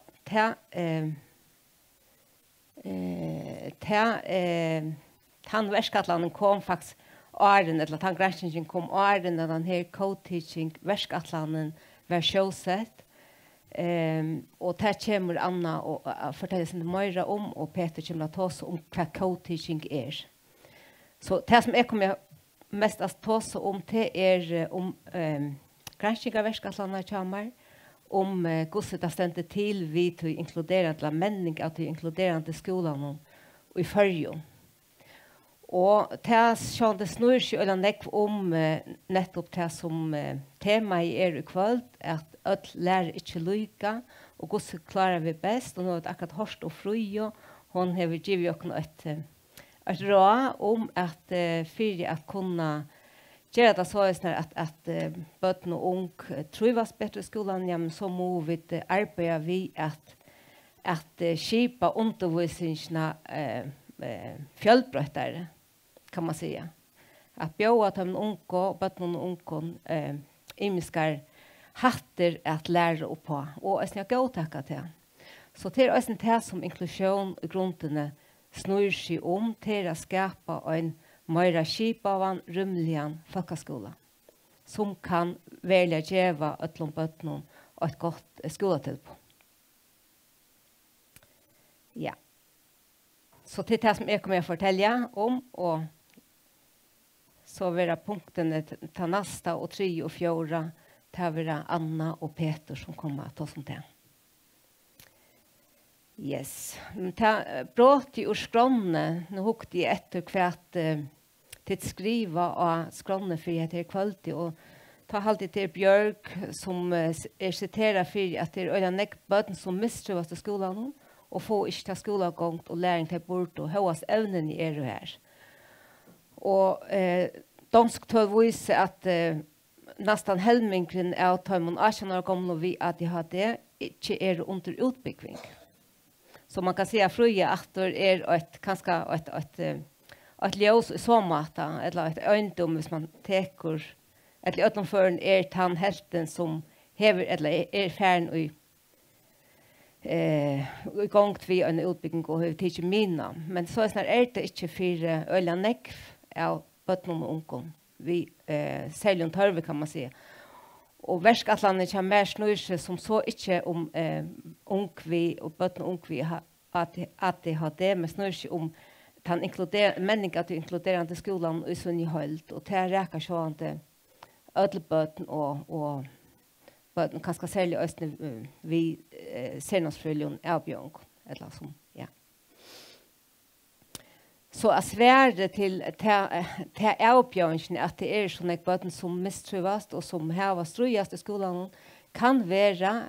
han verskatlanen kom faktisk åren, eller han granskningen kom åren da den her co-teaching verskatlanen var sjåsett. Og det kommer Anna og forteller seg mer om, og Peter kommer til å ta om hva co-teaching er. Så det som jeg kommer mest til å ta om, det om granskning av verskatlanen kommer, om hvordan det stendte til vi til inkluderende menning av til inkluderende skolene og i førjen. Og det snur seg eller nekv om nettopp det som tema i i kveld, at alle lærer ikke lykke, og hvordan klarer vi best, og nå er det akkurat Horst og Frøye, hun har givet oss et råd om at for at kunne gjøre det så at bøten og ung trives bedre i skolen, ja, men så må vi arbeide vi at skipa undervisningsene fjellbrøttere, kan man säga. Att bjöa till unga och bötten och unga imiskar hatter att lära upp på. Och jag ska gå tacka till. Så det är det som inklusion i grunden snur sig om till att skapa en mer skipavan, rymligan folkskola som kan välja geva ötlom bötten och ett gott skolatillpå. Ja. Så det är det som jag kommer att fortälja om, och så vera punktene ta nästa och 3 och 4 ta vera Anna och Peter som kommer att ta som det. Yes. Ta brått i skronne, nu hukte jag efter kvart till skriva och skronne för att det är kvalitet, och ta alltid till Björk som citerar för att det är öliga näckböten som misströvas till skolan och få inte ta skolagång och läring till bort och höas ävnen i här. Og dansk tøv viser at nästan helmingren av tøymon 18 år gamle vi at de hadde ikke under utbygging. Så man kan si at Frøye aktor kanskje et ljøs i så måte, eller et øyndom hvis man teker, eller utenføren tann helten som hever, eller færen i gongt vi en utbygging og hever tidlig mina. Men så det ikke for øyla nekv av bøtten og ungen. Vi selger tørve, kan man si. Og verskatlandet kommer mer snurse som så ikke om ungvi og bøtten og ungvi at de har det, men snurse om menninga til inkluderende skolan i sunn i høylt. Og det reker sånn til ødelbøtten og bøtten kanskje selge østene vi senårsfrøljon avbjørn, eller som, ja. Så att svära till avbjörningen att det är såna barn som misstrivas och som har strujast i skolan kan vara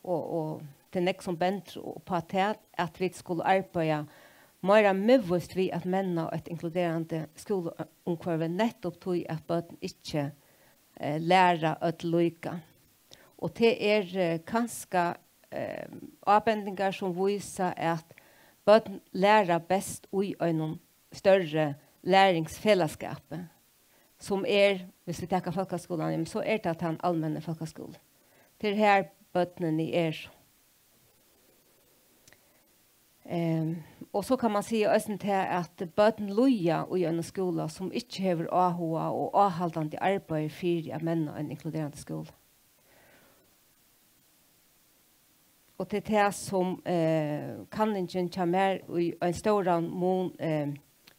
och det nästa som bent på att vi skulle arbeta mer medvist vi att männa ett inkluderande skolomkvarv nettopp tog att barn inte lära att lycka. Och det är kanske avbändningar som visar att barn lærer best i en større læringsfellesskap, som hvis vi tenker folkeskolen, så det at han allmenne folkeskolen. Det her bøttene og så kan man si også til at bøtten loja i en skole som ikke har AHA og avholdende arbeid for at menn og en inkluderende skole. Og det det som kanningen kommer i en stor mån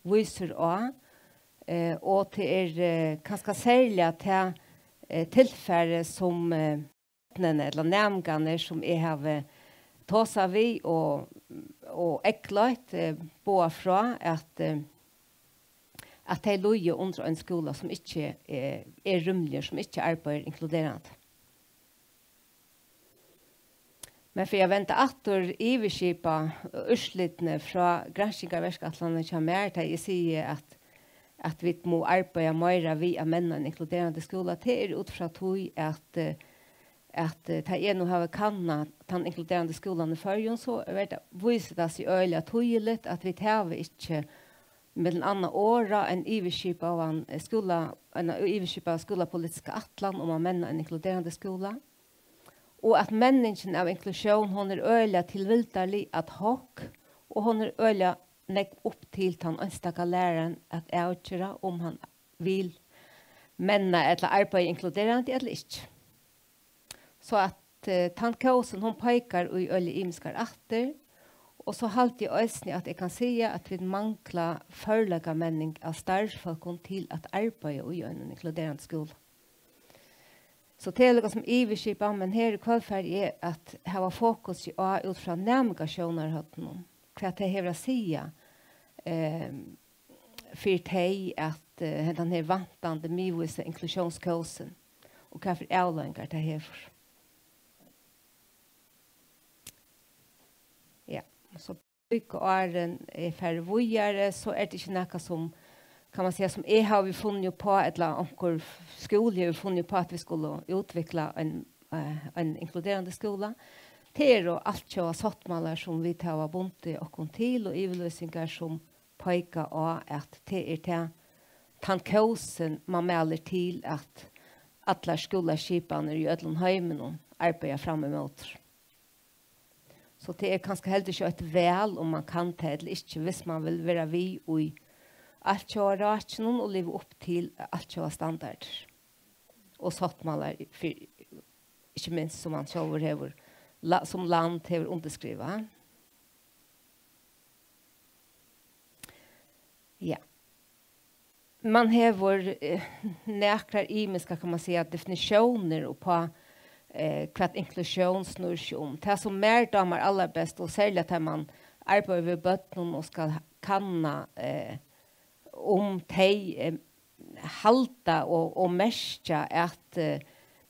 viser også, og det kanskje særlig at tilfelle som eller nærmgane som har tåsa vi og eklart på fra at de loger under en skole som ikke rymlig, som ikke arbeider inkluderende. Men för jag väntar attor iverskipa urslitne fra granskningar verskatlandet kommer till jag säger att vi må arbeta mer via männen inkluderande skola. Det utfra tog att ta en och ha kanna den inkluderande skolan i förrjun, så vet jag visar det sig öliga tydligt att vi tar inte med en annan åra en iverskipa av en skolapolitiska atlan om att männa en inkluderande skola. Och att människan av inklusion hon öliga tillviltarlig ad hoc och hon öliga nek upp till han enstaka läraren att avgöra om han vill männa eller arbeta inkluderande eller inte. Så att tantkåsen hon pekar i öliga imskar atter. Og så halte jeg øsne at jeg kan si at vi mangler førlige menning av starfolk til at arbeide i en inkluderende skole. Så det er noe som iverskipa, men her i kvalferd er at jeg har fokus ut fra navigasjoner hva det har å si for deg at denne vantende mivise inklusjonskåsen og hva for avlønner det har for. Så bygge åren er færre vujere, så det ikke noe som, kan man säga, som har vi funnet på, eller omkring skole har vi funnet på at vi skulle utvikle en inkluderende skole. Det er alt så sattmaler som vi tar bundet og til, og iveløsninger som peker av at det er til tannkåsen man melder til at alle skoleskipene i Ødlundheimen arbeider frem imot. Så det er kanskje heller ikke et vel om man kan det, eller ikke hvis man vil være vi i alt kjører ratjen og leve opp til alt kjører standarder. Og sattmaler, ikke minst som man kjører hever, som land hever underskrivet. Ja. Man hever nekrar imiska, kan man säga, definitioner på hva inklusjon snur seg om. Det som mer damer aller best, og særlig at man arbeider ved bøtten og skal kanna om de halta og merke at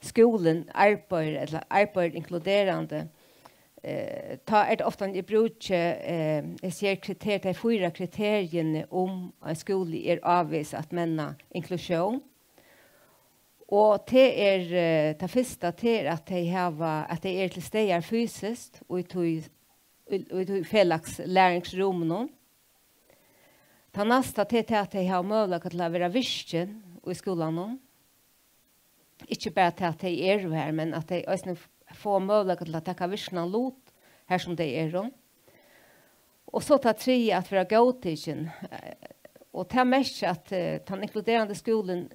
skolen arbeider inkluderende. Ta det ofte i bruk, jeg ser de 4 kriteriene om en skole er avvist at menna inklusjon. Og det første til at de er til steder fysisk og i felles læringsrommen. Det neste til at de har mulighet til å være visken i skolen. Ikke bare til at de er her, men at de også får mulighet til å ta visken lot her som de er. Og så tar 3 at være godtidsen. Og det er mest at den inkluderende skolen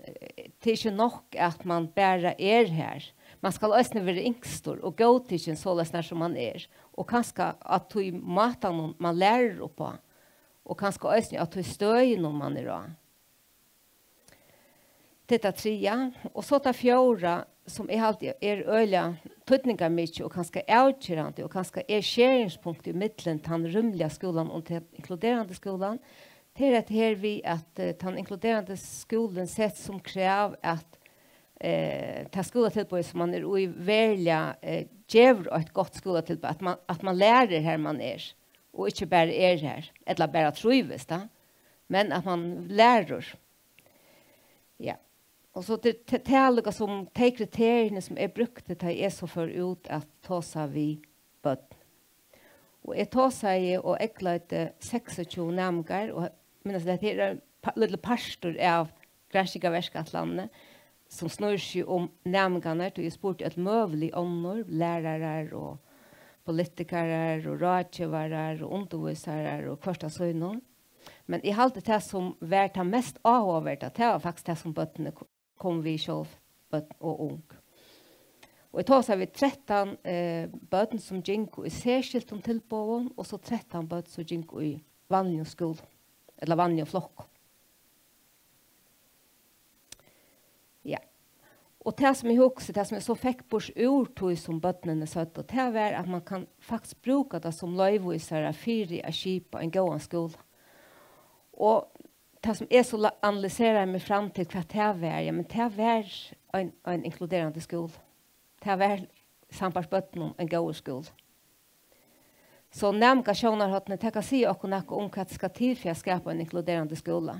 det er ikke nok at man bare er her. Man skal også være yngstor og gå til ikke så løsner som man er. Og kanskje at du i maten man lærer på. Og kanskje også at du i støyen man er av. Det er 3. Og så tar 4 som alltid er øyelig tøtninger mye og kanskje avgjørende og kanskje er skjæringspunkt i midten til den rymlige skolen og den inkluderende skolen. Det er her vi at den inkluderende skolen sett som krav at ta skoletilbud som man er uverlig gjør et godt skoletilbud, at man lærer her man er, og ikke bare er her, eller bare trives da, men at man lærer. Ja. Og så det taler som de kriteriene som er brukt til er så for ut at ta seg vi bøtt. Og jeg tar seg og eklet 26 namgar, og minnes det er en liten pastor av Granskninga Verskatlandet, som snur seg om namgarna, og jeg spurte et møvelig ånder, lærere og politikere og rådgjøvere og undervisere og første søgner. Men jeg halte det som var det mest avhåverdet, det var faktisk det som bøttene kom vi selv, bøtten og ung. Og jeg tar seg vi 13 bøtten som gikk i særskilt om tilbåen, og så 13 bøtten som gikk i vanlig skole, eller vanlig flokk. Ja. Og det som jeg husker, det som jeg så fikk bort urtøy som bøttene søtt, og det var at man kan faktisk bruke det som løyvisere for å kjipe en god skole. Og det som jeg så analyserer meg frem til hva det var, ja, men det var en inkluderende skole. Det var samarbeidsbøtten en god skole. Så nämka sjónarhåttene kan si noe om hva det skal til for å skape en inkluderende skole.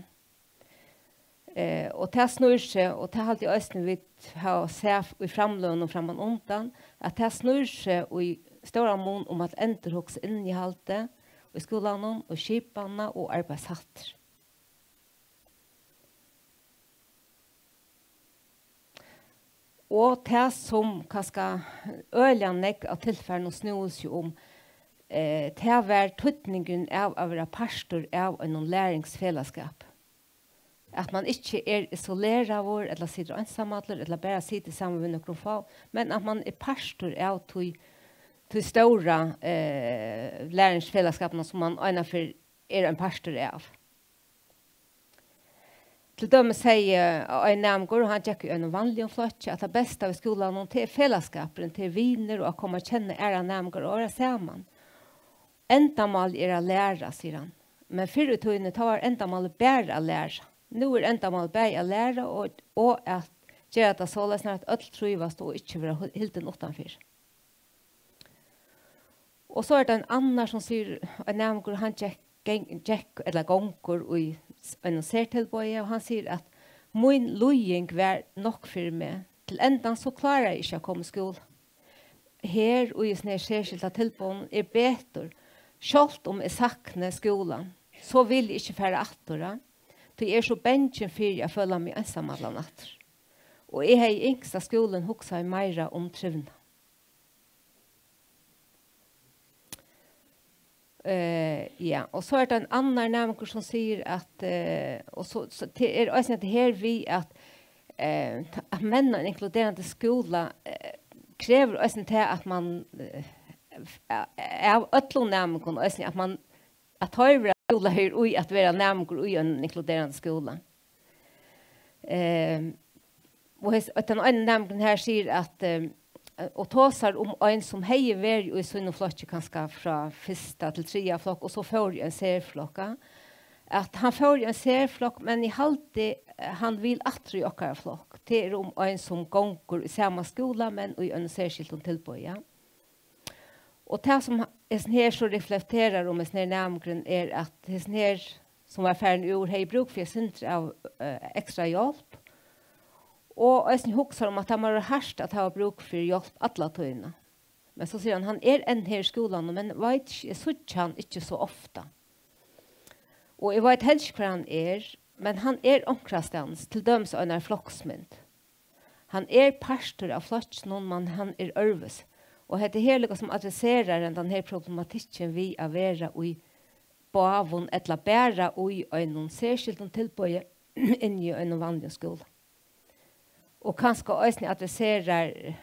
Og det snur seg, og det har alltid østene vi har sett i framløn og framan undan, at det snur seg i stora mån om at enterhåks innholdet i skolen og skipene og arbeidshatter. Og det som kanskje øljene av tilfellene snus jo om det var tøtningen av å være pastor av en læringsfellesskap. At man ikke isoleret vår, eller sitter ensamhetler, eller bare sitter sammen med noen få, men at man pastor av til store læringsfellesskapene som man innenfor en pastor av. Til dømme sier en nærmgård, og han tjekker en vanlig flott, at det beste av skolen til fellesskapen, til viner, og å komme og kjenne nærmgård og være sammen. Endamal å lære, sier han. Men før i togene tar endamal bare å lære. Nå endamal bare å lære, og at gjøre det så løsner at alt trivast og ikke være helt den utenfor. Og så det en annen som sier, en nærmgård, han tjekker eller gonger i en sertilbøye, og han sier at min løying var nok for meg. Til enden så klarer jeg ikke å komme i skole. Her og i sånne særskilte tilbøyen bedre. Selv om jeg sakner skolen, så vil jeg ikke fære atter. For jeg så bensjen for jeg føler meg ensam alle natter. Og jeg har i yngste skolen hokset mer om trivna. Ja, og så det en annen nærmere som sier at, og så det også det her vi at menn og inkluderende skole krever også til at man av øtlån nærmere også at man at høyre skole her ui at være nærmere ui en inkluderende skole. Og den ene nærmere her sier at og tåsar om en som heier vær i sånne flokker kanskje fra første til tredje flokk, og så får en serflokka. At han får en serflokk, men i halte han vil atre i okkara flokk. Det om en som gonger i samme skola, men i en særskilt tilbøy. Ja. Og det som her så reflekterer om en nærmgrunn at her som var ferdig i år, hei bruk for jeg av ekstra hjelp. Og jeg husker om at han var hørst at han var bruk for hjelp alle tøyene. Men så sier han enn her i skolen, men jeg synes han ikke så ofte. Og jeg vet helst hva han men han omkrastens til døms av en flokksmynd. Han pastor av flokksnån, men han ørves. Og det hele som adresserer denne problematikken vi av være i bavon, eller bære i en særskilt tilbøye inn i en vanlig skole. Og kanskje også adresserer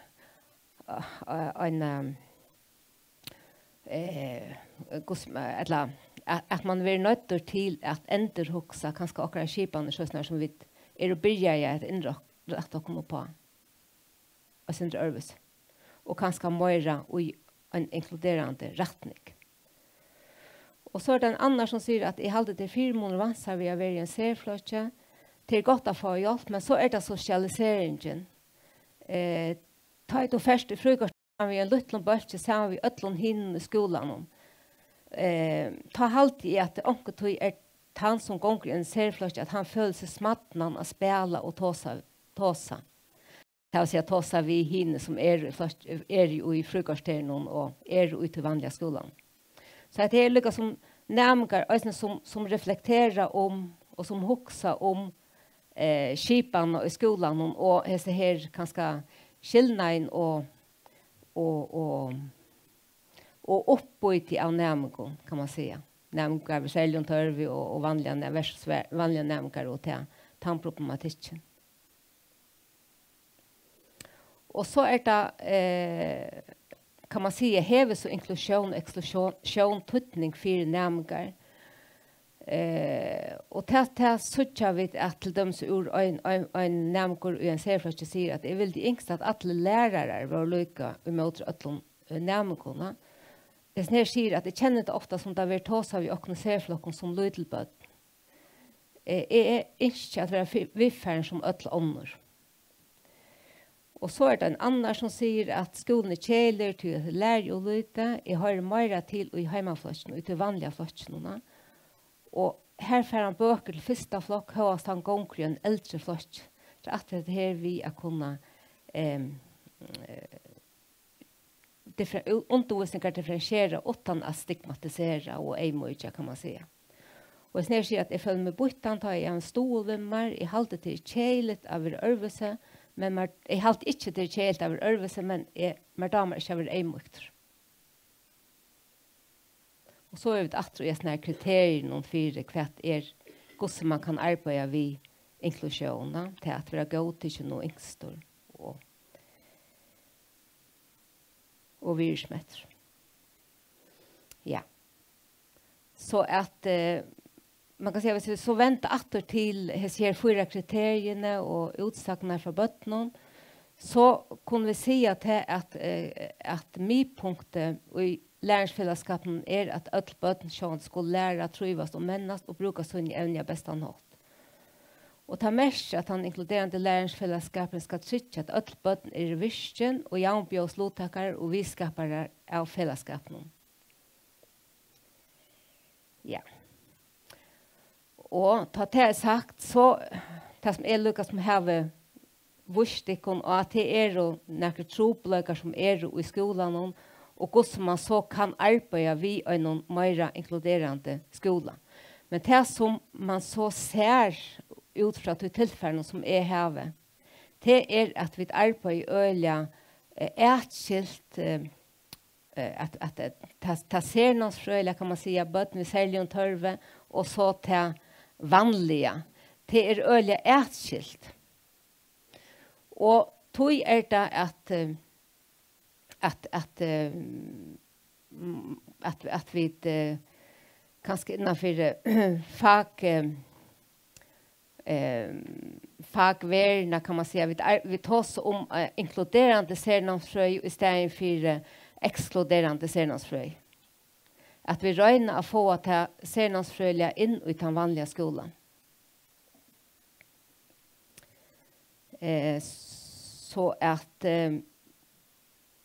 at man vil nødt til at enderhoksa kanskje akkurat skipene som vi å bygge i et innrett å komme på. Og sin øvelse. Og kanskje mer i en inkluderende retning. Og så det en annen som sier at jeg halde til 4 måneder vanser vi har vært i en serfløtje. Det godt å få hjelp, men så det sosialiseringen. Ta et og først i frukost, vi en liten bølge, sammen vi øtlån hinn i skolen. Ta halt i at onke tog han som gonger i en serfløtje, at han føler seg smattende å spela og tåsa. Det vil si at tåsa vi hinn som jo i frukosteren og jo til vanlige skolen. Så det lykke som nærmere, som reflekterer om, og som hokser om skipan i skolan og hese her kanskje skillnaden og oppbøyti av nærmere, kan man si. Nærmere ved seljon tørvi og vanlige nærmere og til tannproblematikken. Og så det, kan man si, heves og inklusjon og eksklusjon tøtning for nærmere. Og til suttja vi at til dem som en nærmere og en serfløtje sier at jeg vil de yngste at alle lærere var lykke i møte alle nærmere. Det her sier at jeg kjenner det ofte som det vil ta seg vi åkne serfløkken som lydelbød. Jeg ikke at være vifferen som alle ånder. Og så det en annen som sier at skolen kjeler til å lære og lytte. Jeg har mer til i heimafløkken og til vanlige fløkken. Og her får han bøker til første flokk, høyest han gonger i en eldre flokk. Så at det her vi kunne undervisninger differentiere uten å stigmatisere og mye, kan man si. Og jeg sier at jeg føler meg bortan, tar jeg en stol ved meg, jeg halte til kjelet av øvelse, Men jeg halte ikke til kjelt av ørvelse, men med damer ikke av eimukter. Og så vi at det er kriterier noen fire hvert hvordan man kan arbeide ved inklusjonen, til at vi har gått til noe yngstor og virusmetter. Ja. Så at man kan si hvis vi så venter atter til her 4 kriteriene og utsakene fra bøttene, så kunne vi si at midpunktet i læringsfellesskapen at alle bøttene skulle lære å trivas og mennes og bruke sin evne best av nåt. Og ta mest at han inkluderende læringsfellesskapen skal trykke at alle bøttene virken og jævnbjøs lovtakere og visskapere av fellesskapen. Ja. Og ta det sagt, så det som lykkes som har vurstikon, og at det noen trobløker som i skolen, og hvordan man så kan arbeide vid en mer inkluderende skole. Men det som man så ser ut fra tilfellene som har, det at vi arbeider øyelig etskilt, at ta sernasfrøyla kan man säga bøtten vi særlig om tørve og så ta vanliga det øyelig etskilt og tog det at vi kanskje innenfor fagverna kan man säga vi tar oss om inkluderande sernasfrøy i stedet for exkluderande sernasfrøy. At vi røyner å få at sernasfrøyla inn i den vanliga skolan. Så at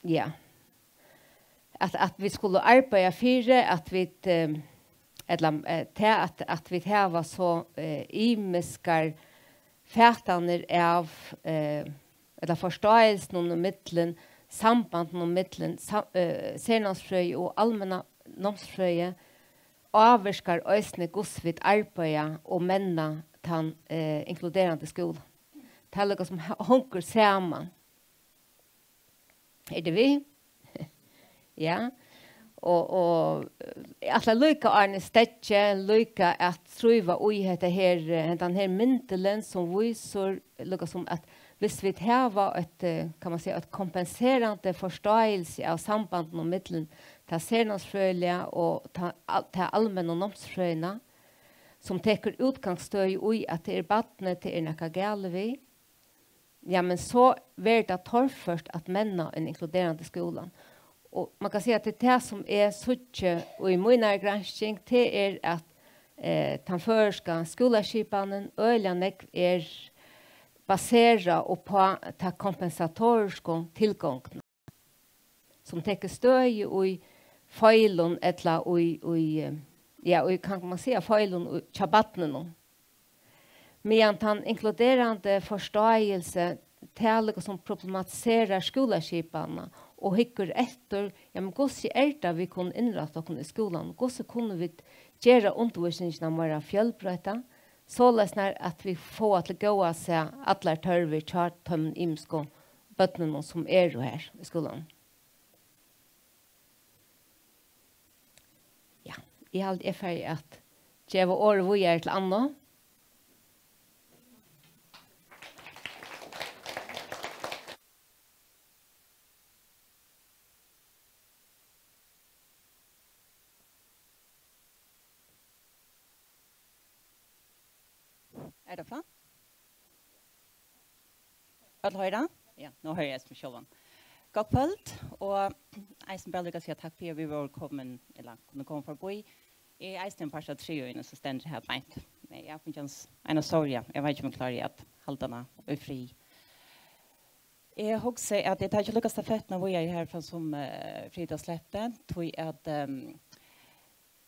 ja. At vi skulle arbeide fire, at vi at vi har så imiskar fætaner av eller forståelsen om middelen samband med middelen sernasfrøy og allmänna nomsfrøy avvirskar øysne gosvidt arbeid og menna den inkluderende skolen. Det er noe som hunker sammen. Det vi? Ja. Og at det lykker Arne Stedje, lykker at truva ui den her myndelen som viser lykker som at hvis vi har kan man säga, et kompenserende forståelse av sambanden og middelen til sernasfrøyla og til allmenn og nomsfrøyna, som teker utgangsstøy ui at det badne til noe gale vi, ja, men så blir det torrførst at menna en inkluderende skolan. Og man kan si at det som suttje og i min gransking, det at den førske skolaskipanen øyelig basera och på ta kompensatoriska tillgångarna som täcker stöj och i feilen eller och kan man säga feilen och chabatnen men han inkluderande förståelse till som problematiserar skolaskiparna och hickar efter ja men hur vi kan inrätta oss i skolan hur kunde vi göra undervisningen mer fjällbröta så läsnar att vi får att gå och se alla törver chart tömmen imsko bötnen som här i skolan. Ja, I allt färg att ge var år vi är till Anna. Er det fra? Alle høyre? Ja, nå hører jeg som sjålen. God kveld, og jeg bare lykke å si takk for at vi var kommet, eller kunne komme for å bo i. Jeg er en par av 3 øyne som stender her beint. Men jeg finner en sorg. Jeg vet ikke om jeg klarer at halvdene er fri. Jeg husker at jeg tar ikke lykke stafett når vi er her fra som Frida Sleppe, tror jeg at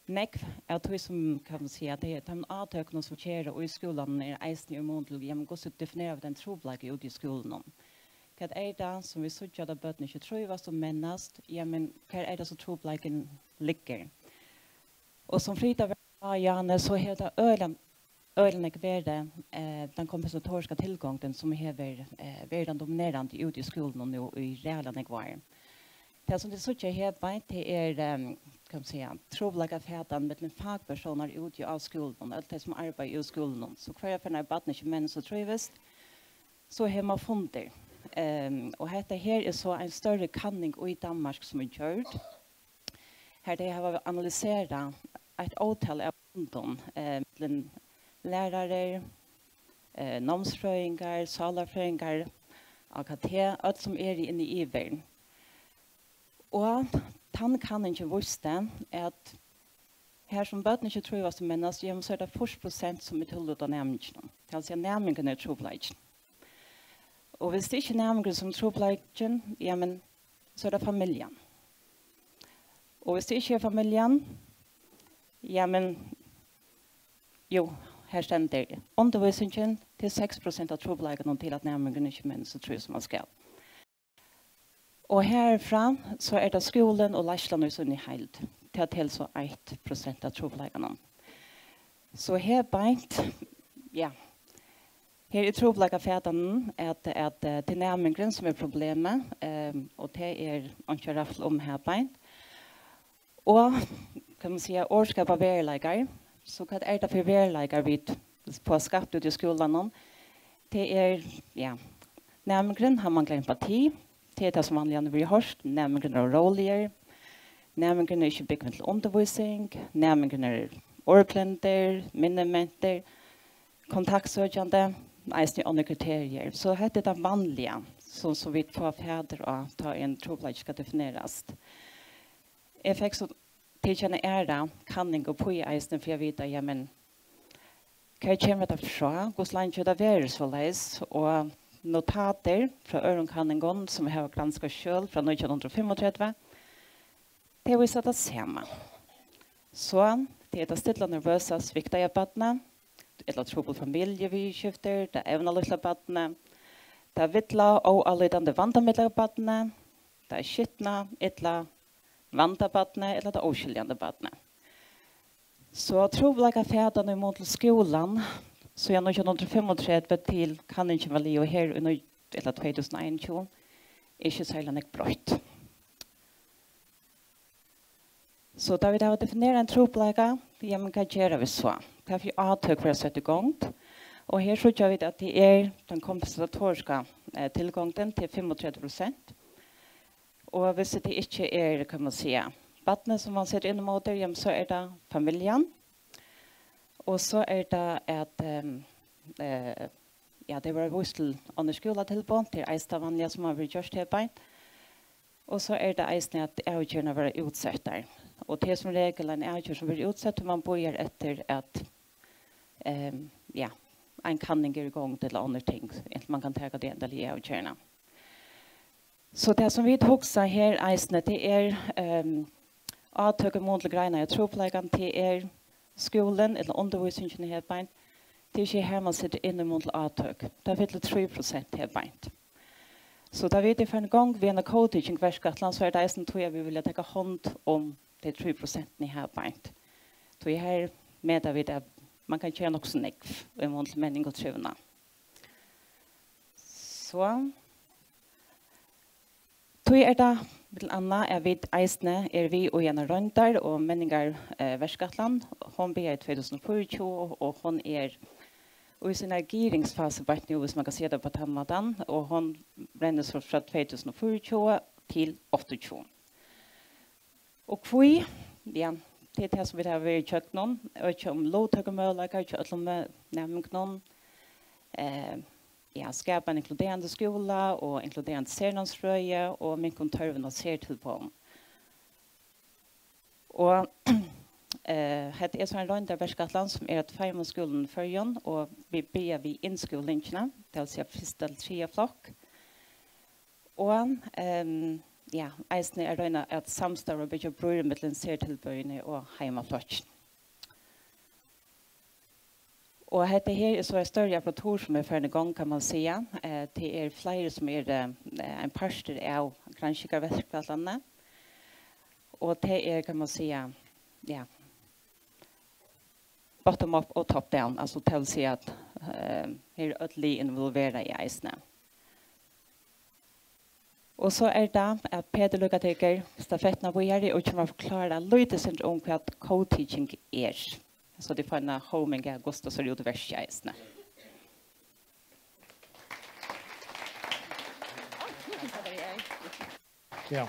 nekv er tog som kan man si at det er de avtøkene som skjer i skolen eisen i måned til å gå så definere den troblage ut i skolen. Hva det som vi sier at bøtene ikke tror hva som mennast, ja, men hva det som troblagen ligger? Og som Frida var Janne, så er det øyne ölen värde den kompensatoriska tillgången som hever värden dominerande ute i skolan och i reala nivåer. Det som det så jag här på det kan man säga troblaga fätan med fagpersoner ute i skolan allt det som arbetar i skolan så kvar för när barnen inte män så trivs så har man funnit och detta här är så en större kanning i Danmark som är gjort. Här det har analyserat ett åtal av ungdom lärare, namnsfröingar, salafröingar, AKT, allt som är inne i ivern. Och han kan inte visste att här som böten inte tror vad som menas, så är det 40% som är tullet av nämningen. Det är alltså nämningen är trobladjen. Och hvis det inte är nämningen som trobladjen, ja men så är det familjen. Och hvis det inte är familjen, ja men jo, här ständer undervisningen till 6% av trobladjen till att nämningen inte menas så tror som man ska. Och härifrån så är det skolan och lärslan som är helt. Det till så 1% av trobladjen. Så här bänt, ja. Här är trobladjen fätan att till nämningen som är problemet och det är inte rätt om här bänt. Och kan man säga årskap av verklighet så kan det för verklighet vid på skapt ut i skolan det är ja nämligen har man empati det är det som vanligen blir hörst nämligen är roller nämligen är inte byggt till undervisning nämligen är ordblender minnementer kontaktsökande nästan andra kriterier så heter det vanliga så vi får fäder att ta en trobladj ska definieras effekt så tillkänna ära kanning och på i eisen för jag vet att ja men kan jag det från hur länge det är så läs och notater från öronkanningen som har granskat själv från 1935 det visar det samma så det är det stilla nervösa svikta i barnen eller trubbel familje vi skifter det även alla lilla barnen det vittla och allidande vandamedlar barnen det är skittna ettla vantabatne eller det oskiljande batne. Så troblaga fädan i mot skolan så jag 1935 till kan inte vara leo här i eller 2021 inte särskilt brott. Så där vi har definierat en troblaga, ja men kan göra vi så. Kan vi avtök för att sätta igång. Och här så gör vi att det är den kompensatoriska tillgången till 35%. Och hvis det inte är kan man säga barnen som man ser in mot det så är det familjen. Och så är det att ja det var visst under skola till barn till ästa vanliga som har gjort det på. Och så är det ästa att avgörna vara utsatta. Och det som regel en avgör som blir utsatt man börjar efter att ja en kanning är igång till andra ting. Man kan ta det ändå i avgörna. Så det som vi också här eisne det är avtøk muntlig greina i troplegan det är skolan eller undervisningen här på det är inte här man sitter inne muntlig avtøk. Det är 3% här på. Så da vet jag för en gång vi en coaching verkskatland så är det eisne tror jag vi vill ta hand om de 3% ni här på. Så jag här med vi det man kan tjäna också nekv i muntlig mening och trivna. Så Tui det bland annat är vid eisne vi och Jana Röndar och meningar Verskatland. Hon ber i 2040 och hon är i sin ageringsfas vart nu hvis man kan se det på tammadan och hon bränner så från 2040 till 80. Och vi ja det är det som vi har varit checkat någon och om lågtögemöjligheter och om nämligen ja, skapa en inkluderande skola och inkluderande särlandsfröje och min kontorven ser till på. Och det är så en runda Verskatland som är att färma skolan förrän och vi ber vi inskolningarna, det vill säga första till tredje flock. Och ja, eisen är röna att samstarva och bygga bror mellan särtillböjande och hemmaflock. Och det här är så en större apparat som är för en gång kan man säga. Det är flera som är en parster av granskar Verskatlandet. Och det är kan man säga ja bottom up og top down, altså til å si at her er ødelig involveret i eisene. Og så er det at Peter Lukateker stafettene på Gjerri og kommer å forklare litt om hva co-teaching er. Så de får en homing av Gustav så det vers i eisene. Ja.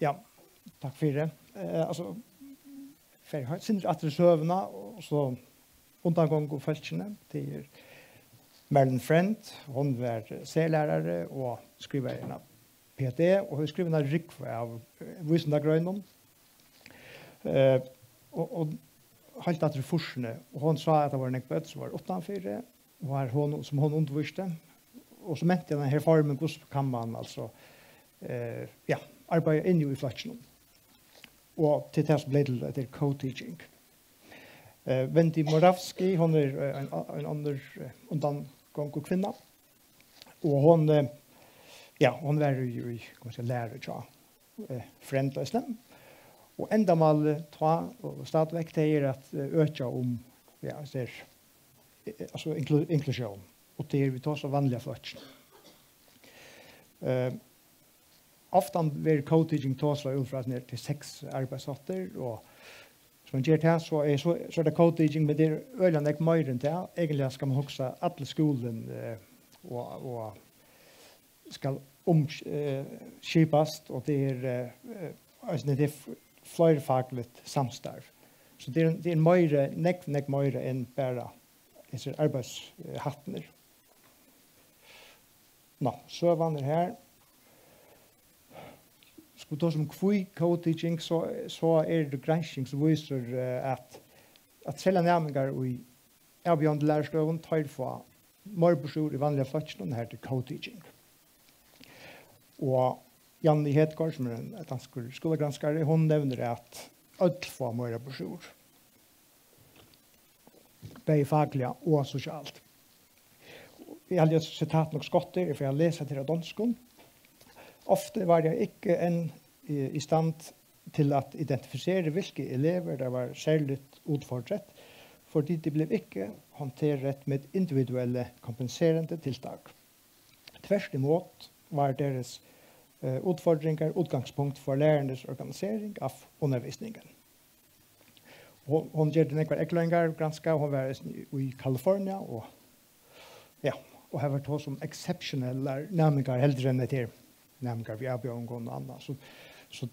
Ja, takk for det. Altså, for jeg har sinnet at det søvende, og så undangång og følgende til Marilyn Friend. Hun var C-lærere og skriver en av PD, og hun skriver en rikve av Vysendagrøynen. Og helt etter forsene, og hun sa at det var en bøtt som var 8-4, og som hun underviste. Og så mente jeg denne formen, hvordan kan man altså arbeide inn i flatsjonen. Og til det som ble til co-teaching. Vendi Moravski, hun en annen undangång og kvinna. Og hun var jo i lærer til Friendløsene. Og enda mal og stadigvæk det at øke om altså inklusjon. Og det vi tar så vanlige flatsjon. Ofta blir co-teaching tåsla ut fra ned til 6 arbeidsåtter, og som man gjør det, så det co-teaching, men det øyne ikke mer enn det. Egentlig skal man huske alle skolen og skal omskipast, og det er flerfagligt samstarv. Så det er mer, nekk mer enn bare disse arbeidshattene. Nå, så vandrer her. Skulle ta som kvui co-teaching, så er det granskning som viser at selv nærmengar i avbjørende lærerstøven tar for morbursjord i vanlige flatsjonen her til co-teaching. Og Janni Hedgaard, som en dansk skolegranskare, hun nevner at alt får morbursjord. Begge faglige og sosialt. Jeg har lest sitat nok skotter, for jeg har lest til danskon. Ofte var jeg ikke i stand til at identifisere hvilke elever det var særlig utfordret, fordi de ble ikke håndteret med individuelle kompenserende tiltak. Tvert imot var deres utfordringer utgangspunkt for lærernes organisering av undervisningen. Hun gjør det nekvar eklengar granska, hun var i California, og har vært hos som exceptionelle nærmengar heldre enn det her. Nämligen vi har björn och annat så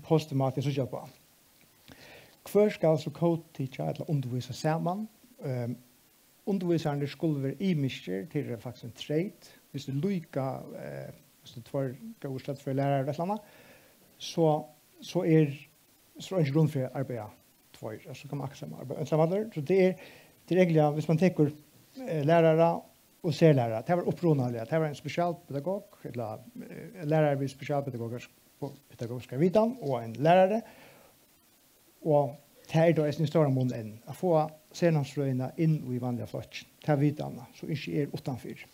postmatiskt så jobbar på. Kvar ska alltså co-teacher eller undervisa samman. Undervisaren skulle vara i mister till det faktiskt en trade. Hvis det lycka så två gåstat för lärare eller annat så är en grund för arbeta två så kan man också arbeta. Så det är egentligen hvis man tänker lärare och C-lärare. Det var upprunaligt. Det var en specialpedagog, eller lärare vid specialpedagogiska vidan, och en lärare. Och det är då en stor mån än att få senansfröjna in i vanliga flotsen. Det är vidarna, så inte är utanför.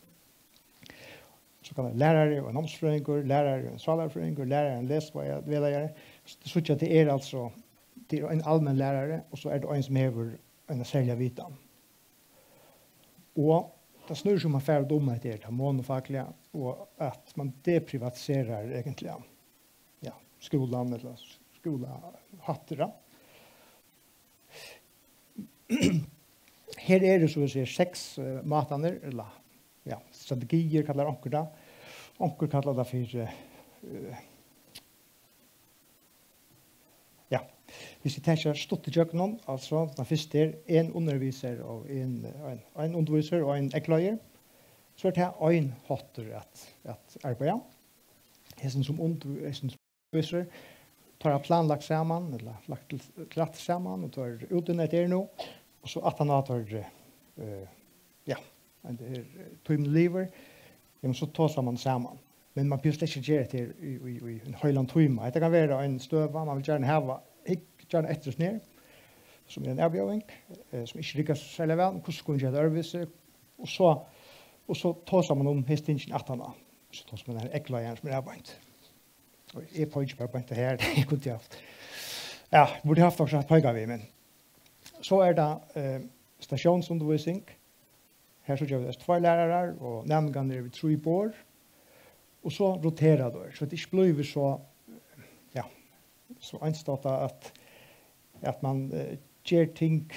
Så kan det lärare och en omsfröjningar, lärare och en svalarfröjningar, lärare och en läsvedare. Så det är alltså det är en allmän lärare, och så är det en som har en särskild vidan. Och det snurrar som man får domar till det monofagliga och att man deprivatiserar egentligen skolan eller skola-hatterna. Här är det så att säga 6 mataner eller strategier kallar onkel det. Onkel kallar det för hvis vi tenker stått i kjøkkenen, altså den første er en underviser og en underviser og en ekklager, så er det en hotter at arbeide. Hesten som underviser tar planlagt sammen, eller lagt klart sammen, og tar uten etter nå, og så at han tar en tøymeliver, så tar sammen. Men man behöver inte göra det i en höjland timme. Det kan vara en stöva, man vill gärna ha gärna ett ner som är en erbjudning som inte lyckas särskilt väl. Hur ska man göra det? Och så tar man om hästingen att han. Så tar man den här äckla igen som är erbjudning. Jeg på ikke bare på det her, det kunne jeg haft. Ja, burde haft også hatt pøyga vi, men så det stasjonsundervisning. Her så gjør vi det 2 lærere, og nærmere vi 3 bor, og så roterer det, så det ikke blir så, ja, så anstått at man gjør ting,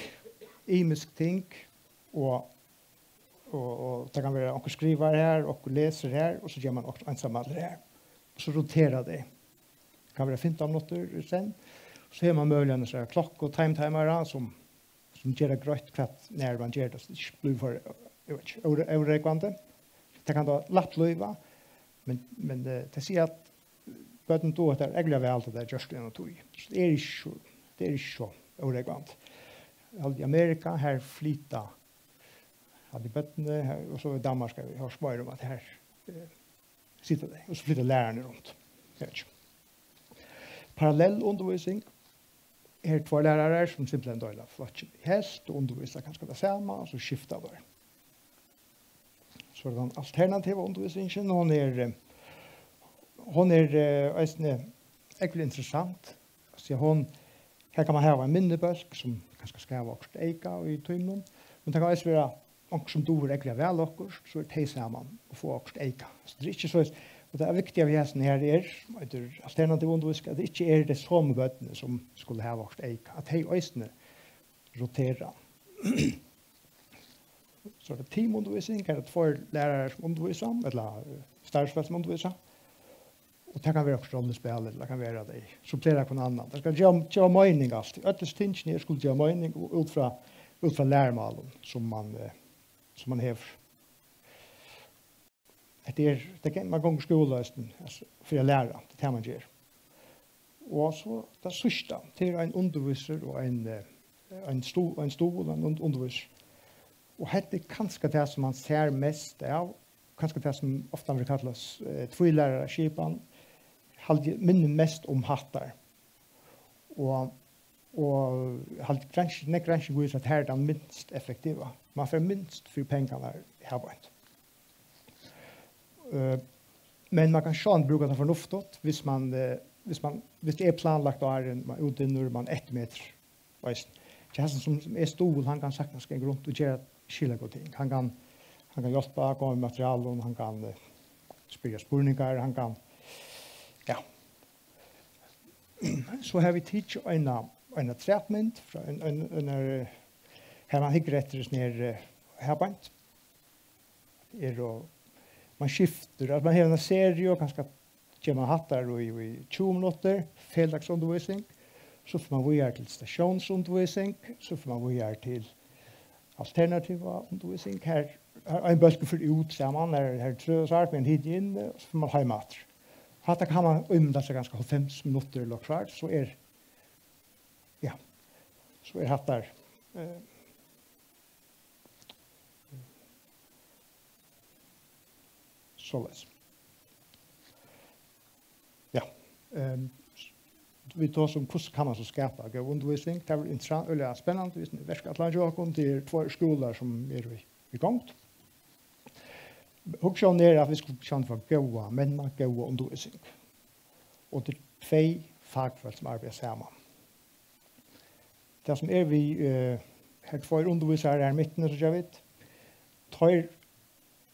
imisk ting, og det kan være noen skriver her, noen leser her, og så gjør man også ensamheter her. Og så roterer det. Det kan være 15 minutter sen. Så har man mulighet til klokk og timetimere som gjør det grønt kvart når man gjør det, så det ikke blir for overrekvande. Det kan da latt løyva, men det sier at bøten då at det egentlig vel det der gjørst enn og tog. Så det er ikke så overrekvande. I Amerika her flyta hade bøttene, og så i Danmark vi har smør om at her sitter det, og så flytter lærerne rundt. Parallell undervisning 2 lærere som simpelthen døyler flotjen i hest, og underviser kanskje det samme, og så skifter det. Så den alternative undervisningen, hun egentlig interessant. Så her kan man ha en minnebølg som kanskje skal ha også eika i tøymnen, men det kan også være noen som doer egentlig vel okkur, så det sammen og få også eika. Så det ikke så, og det viktig av hesten her etter alternativ undervisning, at det ikke det samme bøttene som skulle ha også eika, at de øystene roterer. Så det teamundervisning, det 2 lærere som underviser, eller størrelsesfelt som underviser, og det kan være også rollespill, eller det kan være det, supplerer på en annen. Det skal gjøre mening alltid. Øtles tingene skulle gjøre mening ut fra læremalen som man hever. Det kan man ganger skoleløsning for å lære, det man gjør. Og så det sørste til en underviser og en stol og en underviser. Og dette er kanskje det som man ser mest av, kanskje det som ofte vil kalles tvillærerskipen, minner mest om hattar. Og granskning viser at her er den minst effektiva. Man får minst for pengene her bort. Men man kan sjån bruka det fornuftigt hvis det er planlagt og man er ute når man 1 meter. Kjæsten som er stol, han kan saknas gå rundt og gjøre skilja god ting. Han kan hjelpe, gå med materialen, han kan spyrja spurningar, han kan så har vi tid en treatment fra her man hikker etter sånn herbant. Man skifter, at man har en serie, og kanskje gjør man hattar i 20 minutter, fellagsundervisning, så får man vågjøre til stationsundervisning, så får man vågjøre til alternativa undervisning. Her en bølge for ut sammen, her trøsart med en hid inn, så får man heimater. Hatta kan man umda seg ganske 5 minutter eller klart, så hattar således. Ja. Vi tar som hvordan kan man så skapa god undervisning. Det interessant, eller spennende. Vi versker Atlantiakon til 2 skoler som i gang. Hoksjonen at vi skulle kjenne for gode menn, gode undervisning. Og det 2 fagfelt som arbeider sammen. Det som vi her 2 undervisere her midten, så jeg vet, 2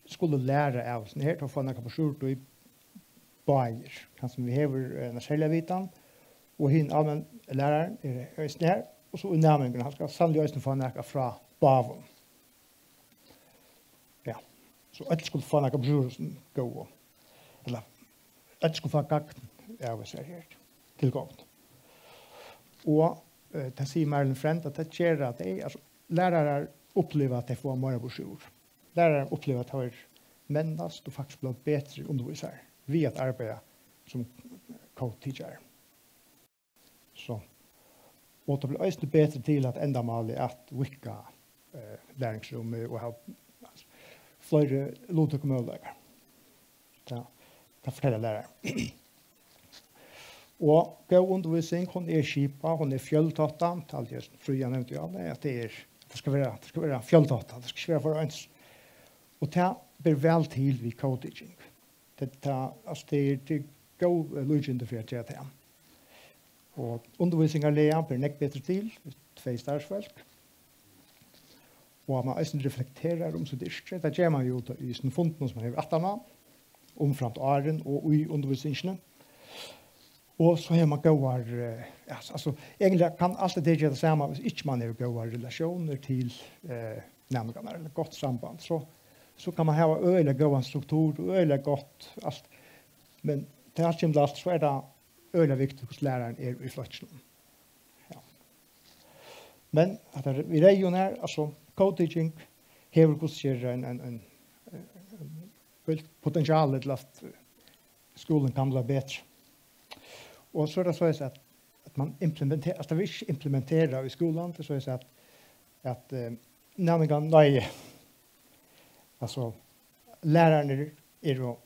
skulle lære av oss her, til å få noe på skjort og i bager. Kanskje vi hever en særlig vitan, og hin allmenn læreren her, og så i nærmengen, han skal sannelig også få noe fra bavon. Så alle skulle få noe på skjort gå. Eller, alle skulle få gagn av oss her tilgångt. Og det sier Marilyn Friend at det gjør at lærere opplever at de får mer på skjort. Läraren upplever att det mennast och faktiskt blir bättre undervisare vid att arbeta som co-teacher. Så och det blir också bättre till att ända mal att wicka lärningsrum och ha fler låta komma över. Ja, det fortäller läraren. Och gå undervisning hon är skipa, hon är fjälltata, allt just fria nämnt ju alla att det ska vara fjälltata, det ska vara för ens. Och det blir väl till vid co-teaching. Det god lydgjende for at gjøre det. Og undervisningar leia blir nekk bedre til, 2 starsfolk. Og man også reflekterer om sitt yrke. Det gjør man jo i sin funden som man har 18 av, omframt åren og i undervisningene. Og så har man gåar, altså egentlig kan alt det gjøre det samme hvis ikke man har gåar relasjoner til nærmere, eller godt samband. Så kan man ha øyelig gåan struktur, øyelig godt alt. Men til alt kommer alt, så det øyelig viktig hos læreren i fløtsjonen. Ja. Men vi reier her, altså co-teaching hever hvordan en potential til at skolen kan bli bedre. Og så det så at man implementerer, altså det vil ikke implementere i skolen, det så at nærmere nøye, altså lærerne jo,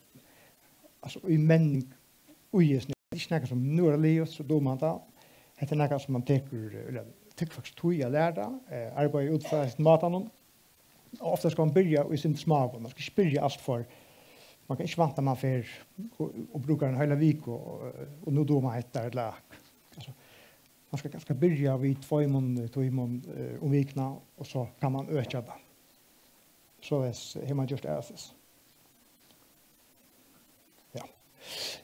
altså i menning, det er ikke noe som nå er livet, så da man da, det er noe som man tykker faktisk tog å lære, arbeider ut fra maten, og ofte skal man begynne i sin smagen, man skal ikke begynne alt for, man kan ikke vante man for å bruke en hele vik og nå då man heter et lag. Altså, man skal begynne vid 2 måneder om vikene, og så kan man øke det. Så har man gjort det. Ja.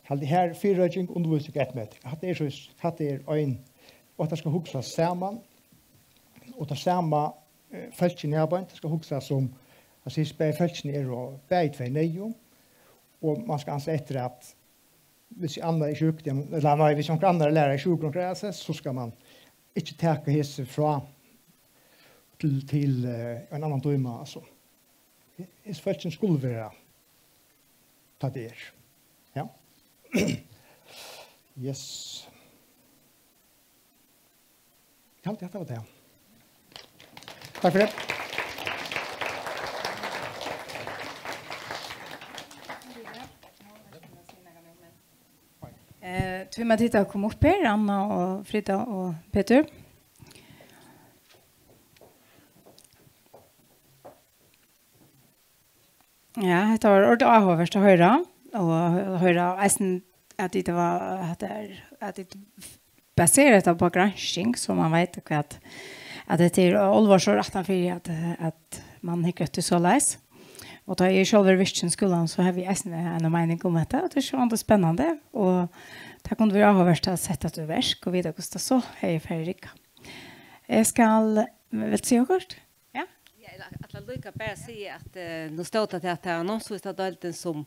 Her 4-røyking, undervisning og etmeting. Det er en, og det skal huske sammen, og det samme følelsen i arbeid, det skal huske som, altså følelsen og begge 2 nøye, og man skal anse etter at hvis andre er sjuk, eller hvis noen andre lærer i sjuk, så skal man ikke take hese fra til en annen døme. Altså. Hese følelsen skulle være ta det. Ja. Yes. Ja, det var det. Takk for det. Vi må titta og komme opp her, Anna og Frida og Peter. Ja, det var ordentlig avhåverst å høre, og høre at det var at det baseret på granskning, så man vet at det er alvorsår 18-4 at man har grøtt så leis. Og da jeg selv er visst i skolen, så har vi en mening om dette, og det er så spennende, og det kunne vi ha vært å sette til versk, og vite hvordan det så er i Fredrika. Jeg skal, vil si akkurat? Ja? Att Luca bara säga att nu står det att det är någon som är adulten som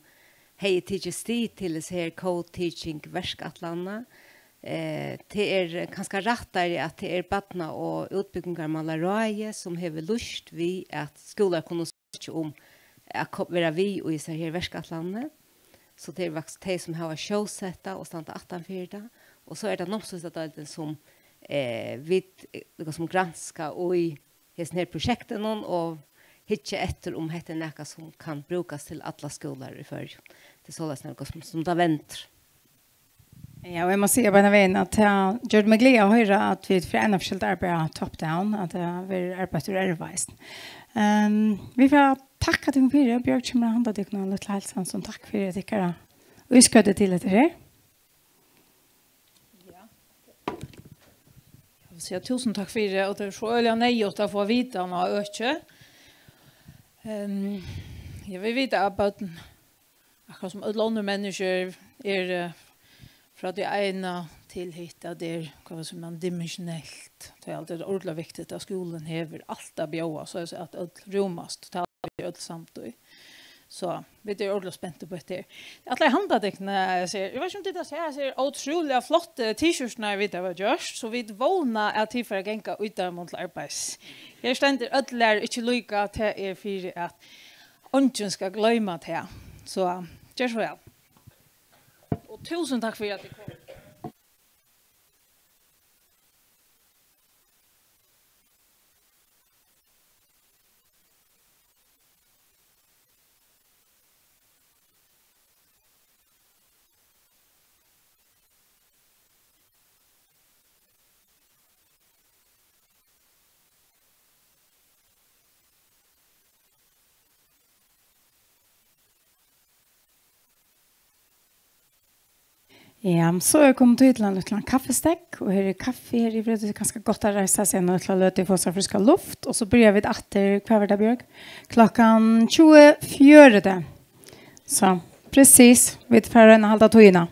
hej teacher till så här co-teaching verskatlanda. Det är ganska rättare att det är barna och utbyggingar man lär som har lust vi att skolan kunna söka om att vara vi och i så här verskatlanda. Så det är faktiskt de som har showsetta och stanna 18-4. Och så är det någon som är adulten som vid liksom granska och i hesten her projektet någon och hitcha efter om heter näka som kan brukas till alla skolor i förr. Det så läs något som där väntar. Ja, och jag måste säga på den vägen att jag gör mig glädje att höra att vi för en officiellt arbete top down att vi arbetar ervist. Vi får tacka till Pira Björk som har handat dig någon lite hälsan som tack för det tycker och vi ska det till det här. Så tusen takk for det, og det er så øyelig nøyot å få vite om å øke. Jeg vil vite at akkurat som alle andre mennesker fra det ene til hit, at det hva som er dimensionelt. Det er alltid ordentlig viktig at skolen hever alt av bjøa, så at alt romast, det er alt samtidig. Så vi är ordentligt spända på det. Alla handadekna jag vet inte om det jag ser otroligt flott t-shirts när vi det var just så vi våna att till för att gänga ut där mot arbets. Jag ständer ödlär inte lika till för att ungen ska glömma det. Så just väl. Och tusen tack för att du kom. Ja, så er jeg kommet til en liten kaffestekk, og her er kaffe her i Vrede, det er ganske godt å reise seg en liten løte få seg frisk luft, og så börjar vi etter, hva var det, Bjørg? Klokkan 24. Så, precis, vi tar en halv togene.